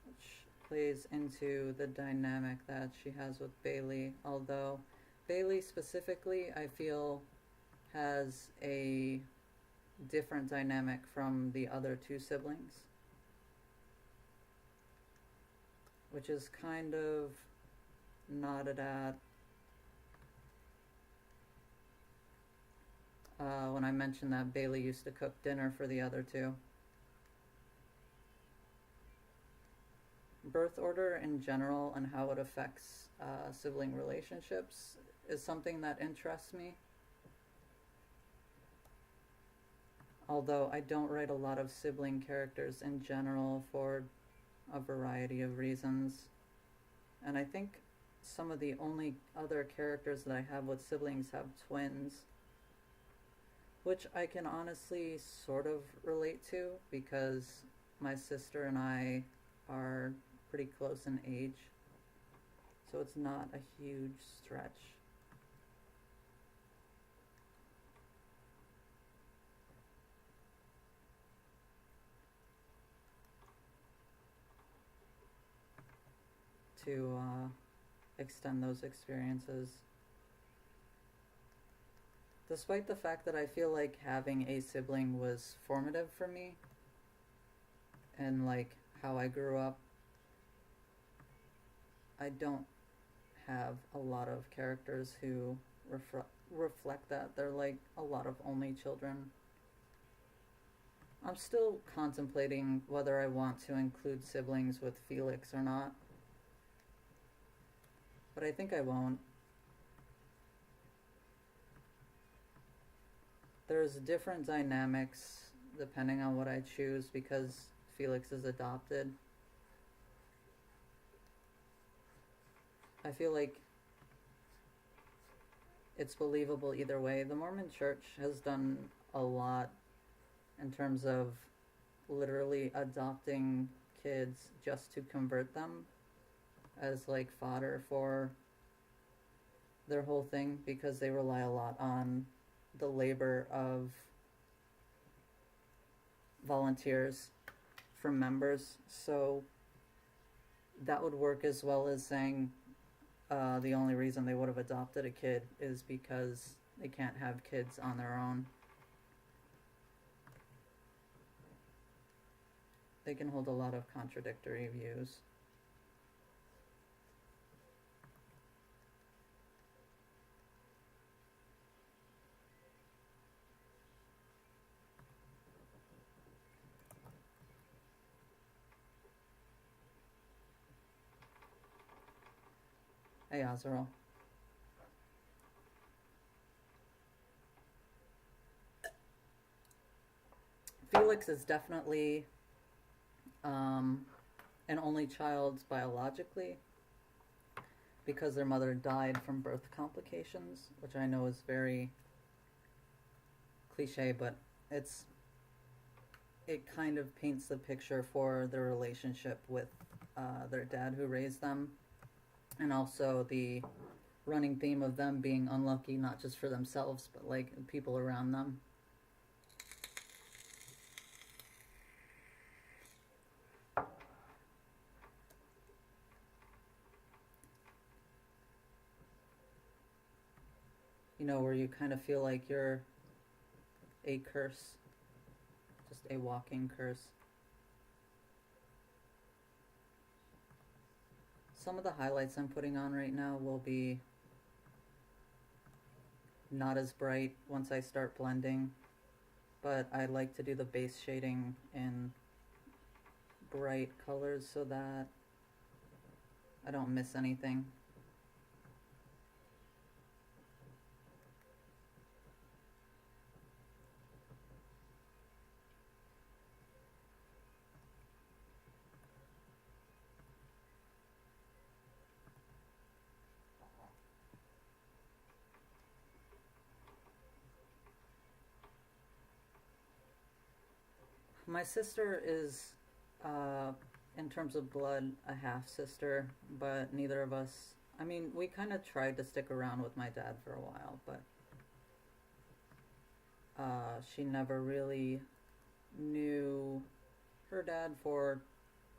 Which plays into the dynamic that she has with Bailey, although Bailey specifically, I feel, has a different dynamic from the other two siblings, which is kind of nodded at when I mentioned that Bailey used to cook dinner for the other two. Birth order in general and how it affects sibling relationships is something that interests me. Although I don't write a lot of sibling characters in general for a variety of reasons. And I think some of the only other characters that I have with siblings have twins, which I can honestly sort of relate to because my sister and I are pretty close in age. So it's not a huge stretch. To extend those experiences. Despite the fact that I feel like having a sibling was formative for me and like how I grew up, I don't have a lot of characters who reflect that. They're like a lot of only children. I'm still contemplating whether I want to include siblings with Felix or not, but I think I won't. There's different dynamics depending on what I choose because Felix is adopted. I feel like it's believable either way. The Mormon Church has done a lot in terms of literally adopting kids just to convert them as like fodder for their whole thing because they rely a lot on the labor of volunteers from members. So that would work as well as saying the only reason they would have adopted a kid is because they can't have kids on their own. They can hold a lot of contradictory views. Hey, Azrael. Felix is definitely an only child biologically because their mother died from birth complications, which I know is very cliche, but it's it kind of paints the picture for the relationship with their dad who raised them, and also the running theme of them being unlucky, not just for themselves, but like people around them. You know, where you kind of feel like you're a curse, just a walking curse. Some of the highlights I'm putting on right now will be not as bright once I start blending, but I like to do the base shading in bright colors so that I don't miss anything. My sister is, in terms of blood, a half sister, but neither of us. I mean, we kind of tried to stick around with my dad for a while, but she never really knew her dad for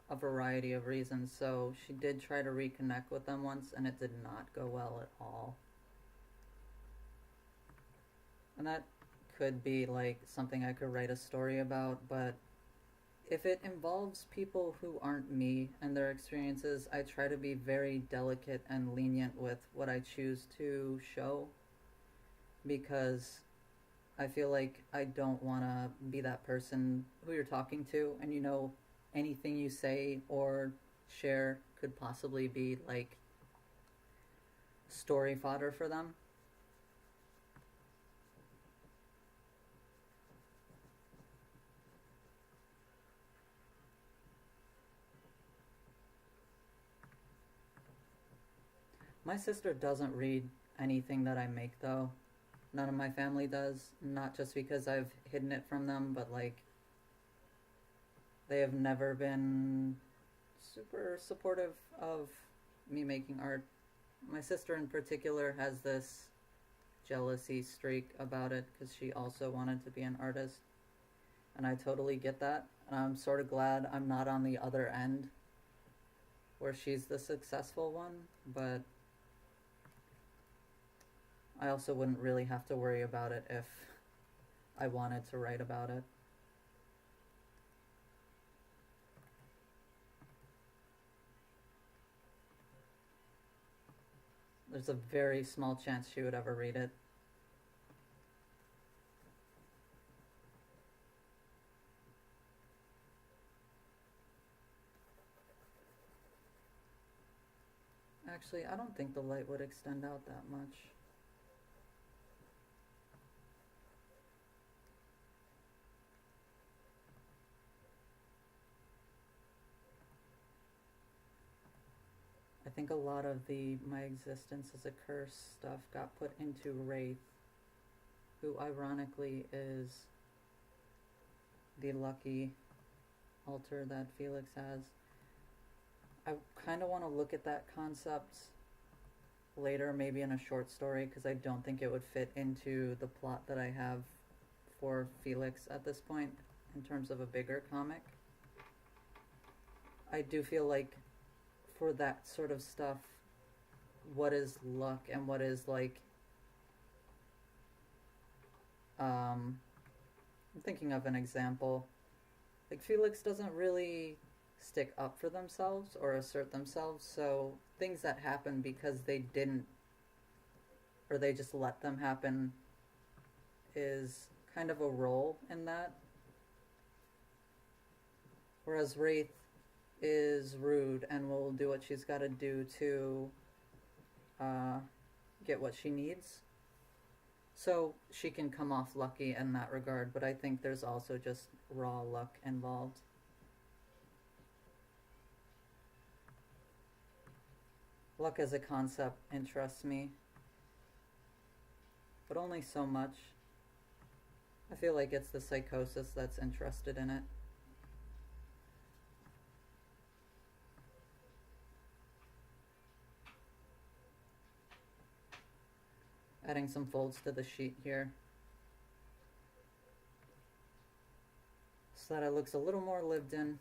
a variety of reasons. So she did try to reconnect with them once, and it did not go well at all. And that could be like something I could write a story about, but if it involves people who aren't me and their experiences, I try to be very delicate and lenient with what I choose to show, because I feel like I don't want to be that person who you're talking to, and you know, anything you say or share could possibly be like story fodder for them. My sister doesn't read anything that I make though. None of my family does. Not just because I've hidden it from them, but like they have never been super supportive of me making art. My sister in particular has this jealousy streak about it because she also wanted to be an artist. And I totally get that. And I'm sort of glad I'm not on the other end where she's the successful one, but I also wouldn't really have to worry about it if I wanted to write about it. There's a very small chance she would ever read it. Actually, I don't think the light would extend out that much. I think a lot of the my existence as a curse stuff got put into Wraith, who ironically is the lucky altar that Felix has. I kind of want to look at that concept later, maybe in a short story, because I don't think it would fit into the plot that I have for Felix at this point in terms of a bigger comic. I do feel like for that sort of stuff, what is luck and what is like I'm thinking of an example. Like Felix doesn't really stick up for themselves or assert themselves, so things that happen because they didn't, or they just let them happen, is kind of a role in that. Whereas Wraith is rude and will do what she's got to do to get what she needs. So she can come off lucky in that regard, but I think there's also just raw luck involved. Luck as a concept interests me, but only so much. I feel like it's the psychosis that's interested in it. adding some folds to the sheet here so that it looks a little more lived in.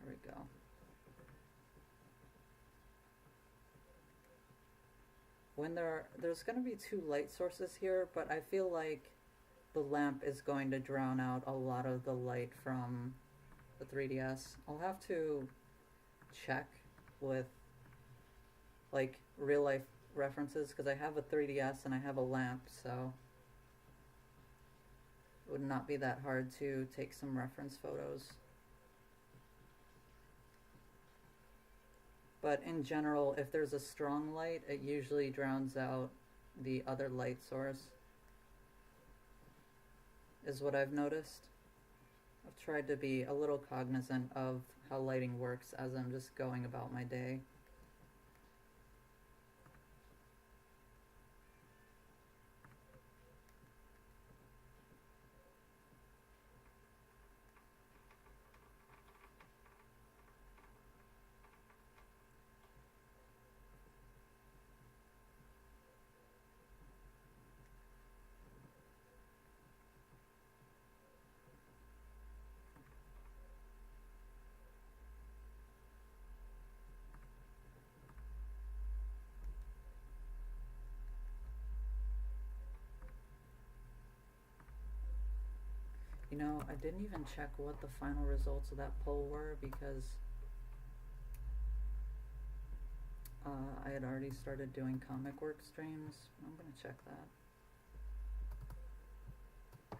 There we go. When there's going to be two light sources here, but I feel like the lamp is going to drown out a lot of the light from the 3DS. I'll have to check with like real life references because I have a 3DS and I have a lamp, so it would not be that hard to take some reference photos. But in general, if there's a strong light, it usually drowns out the other light source, is what I've noticed. I've tried to be a little cognizant of how lighting works as I'm just going about my day. You know, I didn't even check what the final results of that poll were because I had already started doing comic work streams. I'm gonna check that.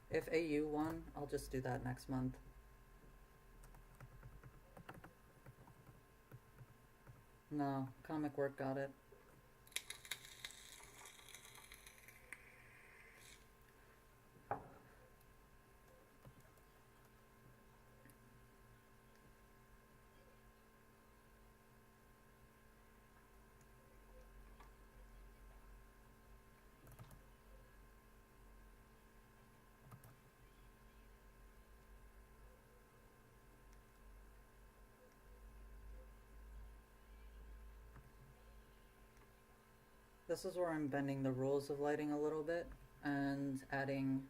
If AU won, I'll just do that next month. No, comic work got it. This is where I'm bending the rules of lighting a little bit and adding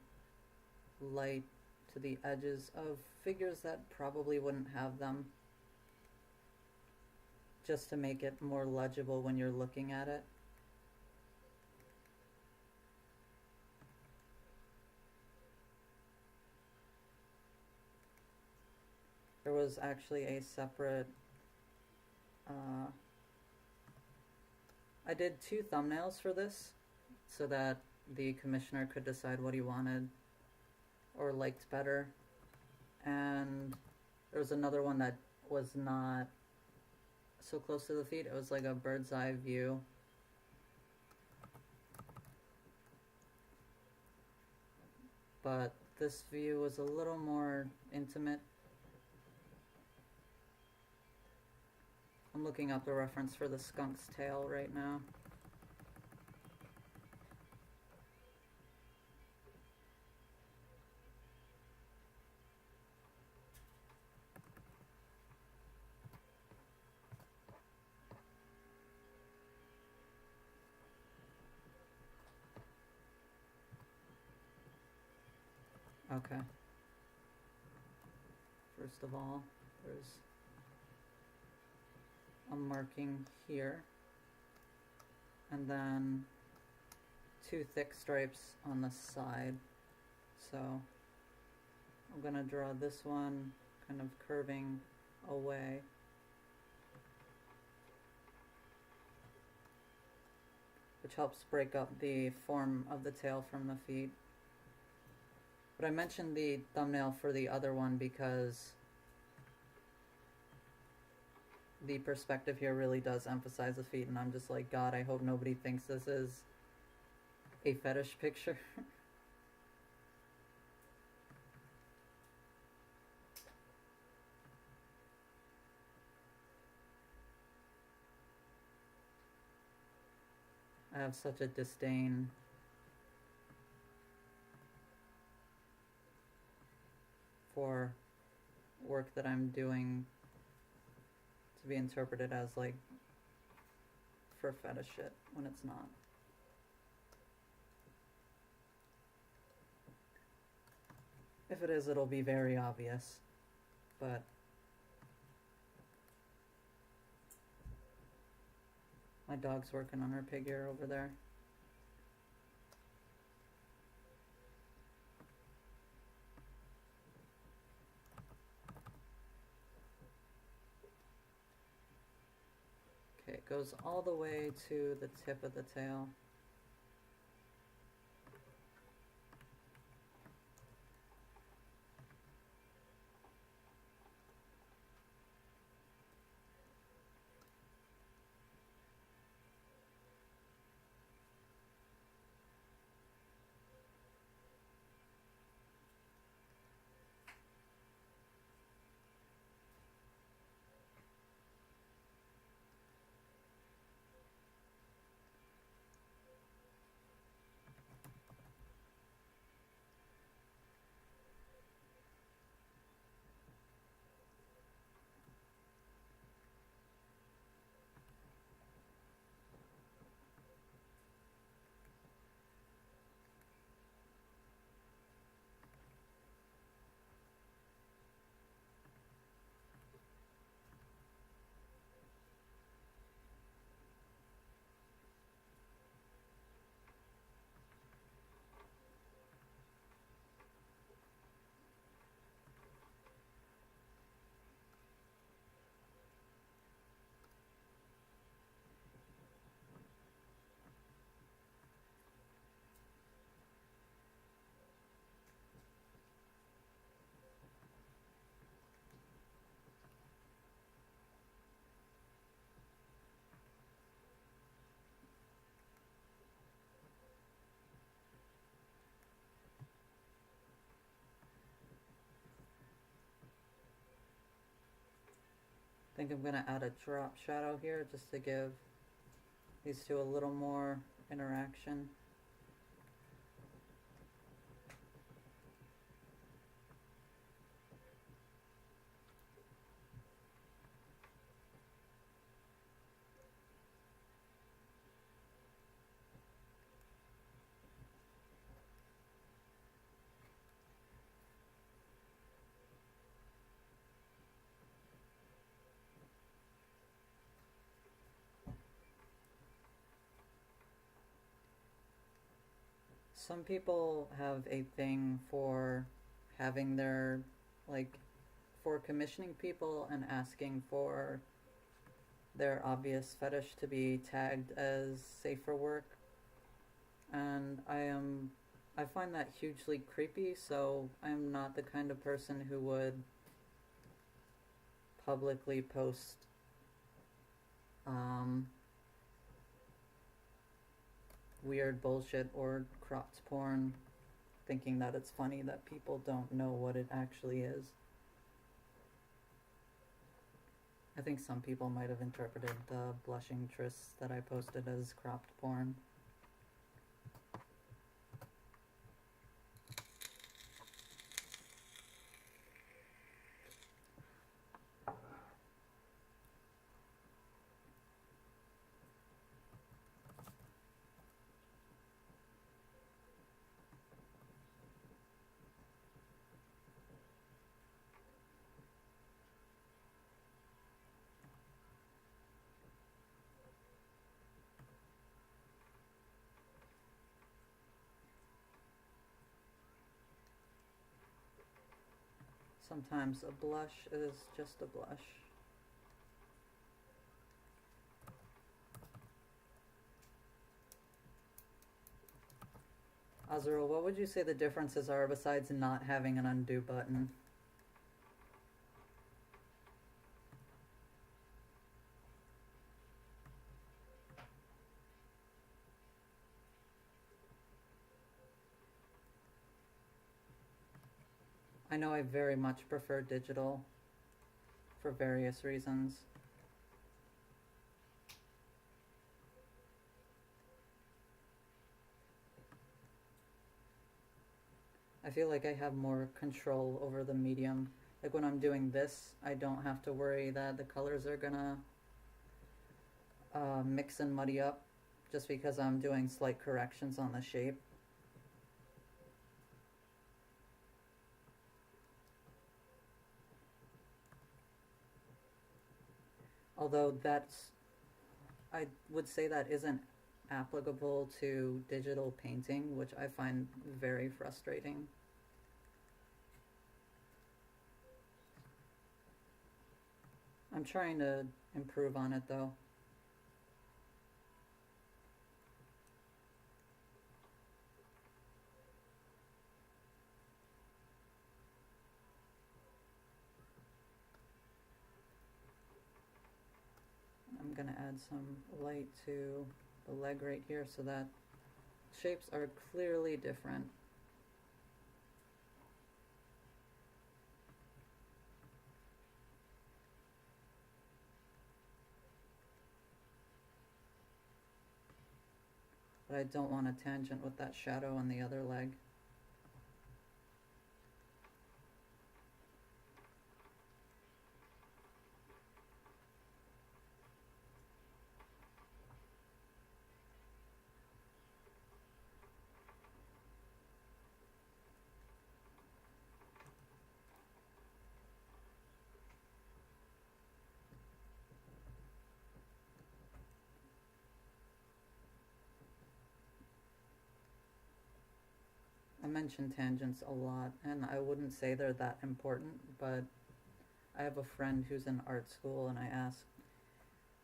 light to the edges of figures that probably wouldn't have them, just to make it more legible when you're looking at it. There was actually a separate I did 2 thumbnails for this so that the commissioner could decide what he wanted or liked better, and there was another one that was not so close to the feet. It was like a bird's eye view. But this view was a little more intimate. I'm looking up the reference for the skunk's tail right now. Okay. First of all, there's a marking here, and then 2 thick stripes on the side. So I'm gonna draw this one kind of curving away. Which helps break up the form of the tail from the feet. But I mentioned the thumbnail for the other one because the perspective here really does emphasize the feet, and I'm just like, God, I hope nobody thinks this is a fetish picture. I have such a disdain for work that I'm doing to be interpreted as like for fetish shit when it's not. If it is, it'll be very obvious, but my dog's working on her pig ear over there. Okay, it goes all the way to the tip of the tail. I think I'm gonna add a drop shadow here just to give these two a little more interaction. Some people have a thing for having their, like, for commissioning people and asking for their obvious fetish to be tagged as safe for work. And I find that hugely creepy, so I'm not the kind of person who would publicly post weird bullshit or cropped porn thinking that it's funny that people don't know what it actually is. I think some people might have interpreted the blushing trysts that I posted as cropped porn. Sometimes a blush is just a blush. Azrael, what would you say the differences are besides not having an undo button? I know I very much prefer digital for various reasons. I feel like I have more control over the medium. Like when I'm doing this, I don't have to worry that the colors are gonna mix and muddy up just because I'm doing slight corrections on the shape. Although I would say that isn't applicable to digital painting, which I find very frustrating. I'm trying to improve on it though. I'm gonna add some light to the leg right here so that shapes are clearly different. But I don't want a tangent with that shadow on the other leg. I mention tangents a lot, and I wouldn't say they're that important, but I have a friend who's in art school, and I asked,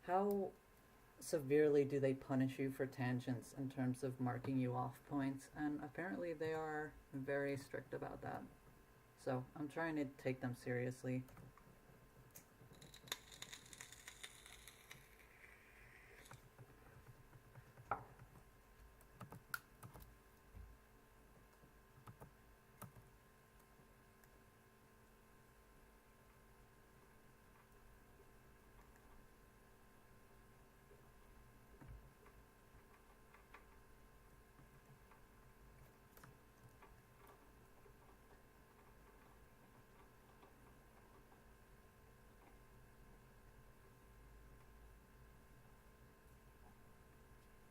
how severely do they punish you for tangents in terms of marking you off points? And apparently they are very strict about that. So I'm trying to take them seriously.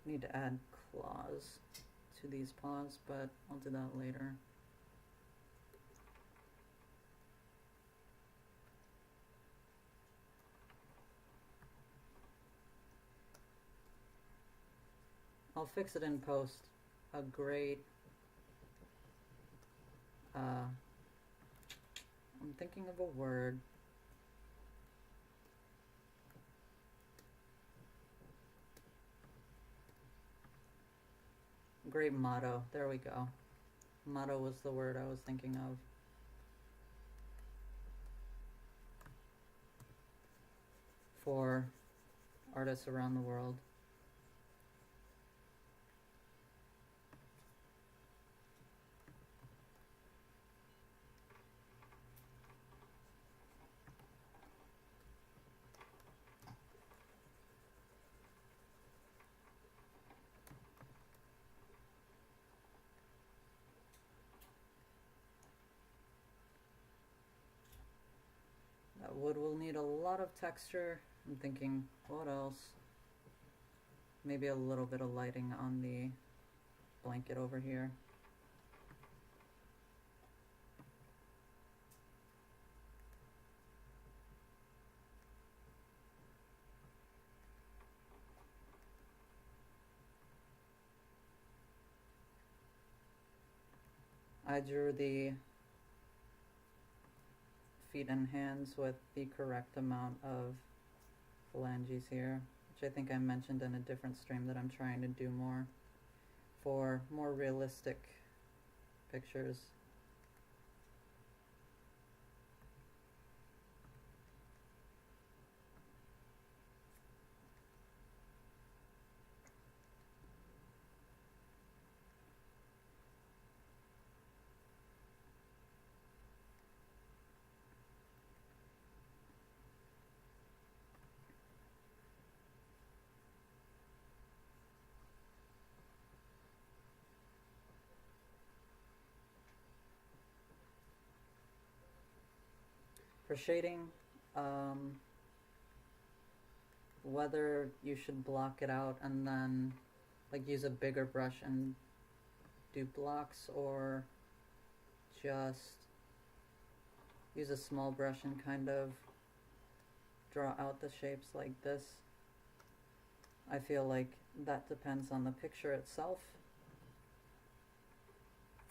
Need to add claws to these paws, but I'll do that later. I'll fix it in post. A great I'm thinking of a word. Great motto. There we go. Motto was the word I was thinking of. For artists around the world. That wood will need a lot of texture. I'm thinking, what else? Maybe a little bit of lighting on the blanket over here. I drew the feet and hands with the correct amount of phalanges here, which I think I mentioned in a different stream that I'm trying to do more for more realistic pictures. For shading, whether you should block it out and then like use a bigger brush and do blocks, or just use a small brush and kind of draw out the shapes like this. I feel like that depends on the picture itself.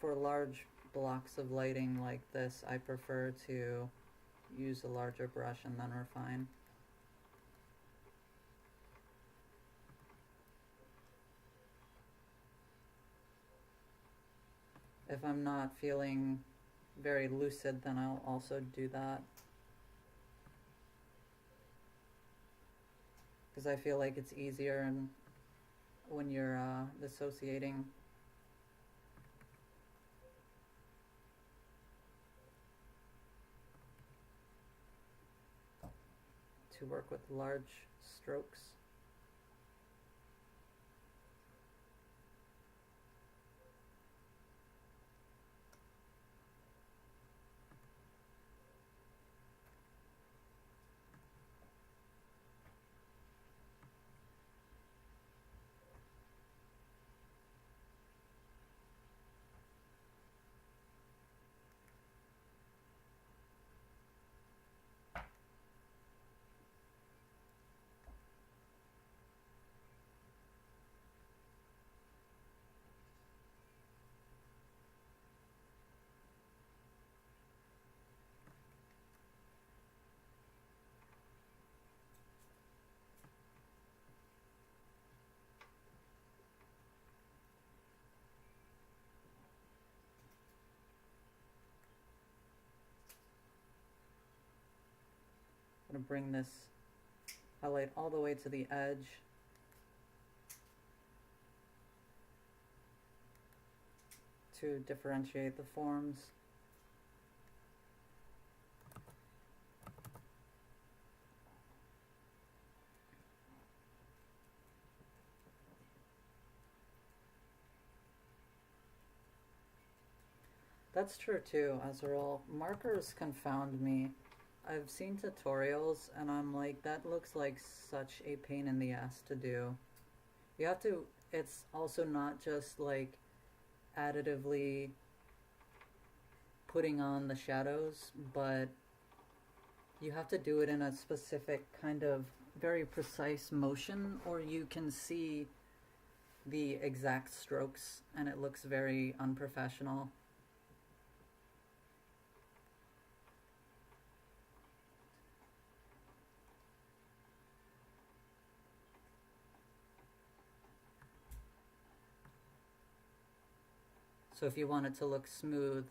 For large blocks of lighting like this, I prefer to use a larger brush and then refine. If I'm not feeling very lucid, then I'll also do that. Because I feel like it's easier and when you're dissociating. To work with large strokes. I'm going to bring this highlight all the way to the edge. To differentiate the forms. That's true too, Azrael. Markers confound me. I've seen tutorials and I'm like, that looks like such a pain in the ass to do. You have to, it's also not just like additively putting on the shadows, but you have to do it in a specific kind of very precise motion, or you can see the exact strokes and it looks very unprofessional. So if you want it to look smooth,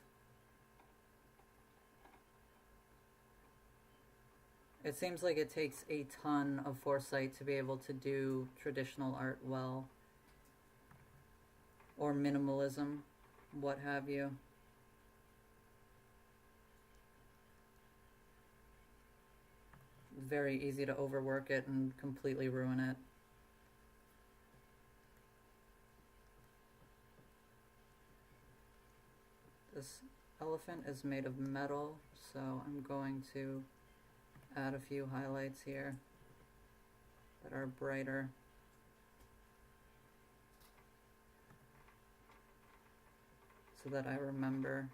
it seems like it takes a ton of foresight to be able to do traditional art well, or minimalism, what have you. Very easy to overwork it and completely ruin it. This elephant is made of metal, so I'm going to add a few highlights here that are brighter. So that I remember.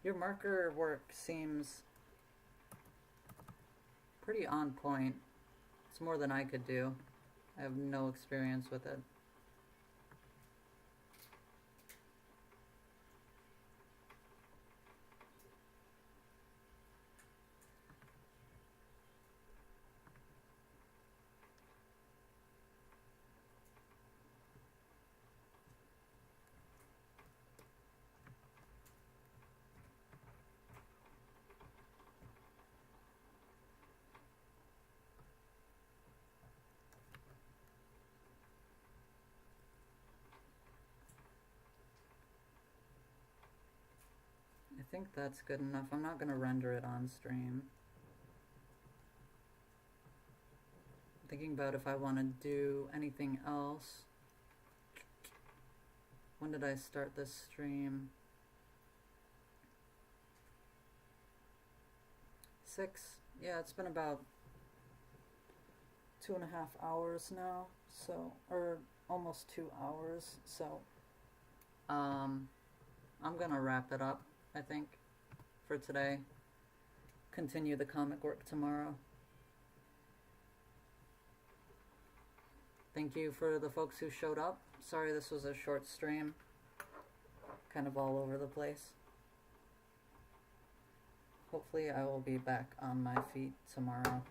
Your marker work seems pretty on point. It's more than I could do. I have no experience with it. think that's good enough. I'm not going to render it on stream. Thinking about if I want to do anything else. When did I start this stream? 6. Yeah, it's been about 2.5 hours now. So, or almost 2 hours. So, I'm gonna wrap it up, I think, for today. Continue the comic work tomorrow. Thank you for the folks who showed up. Sorry this was a short stream. Kind of all over the place. Hopefully I will be back on my feet tomorrow.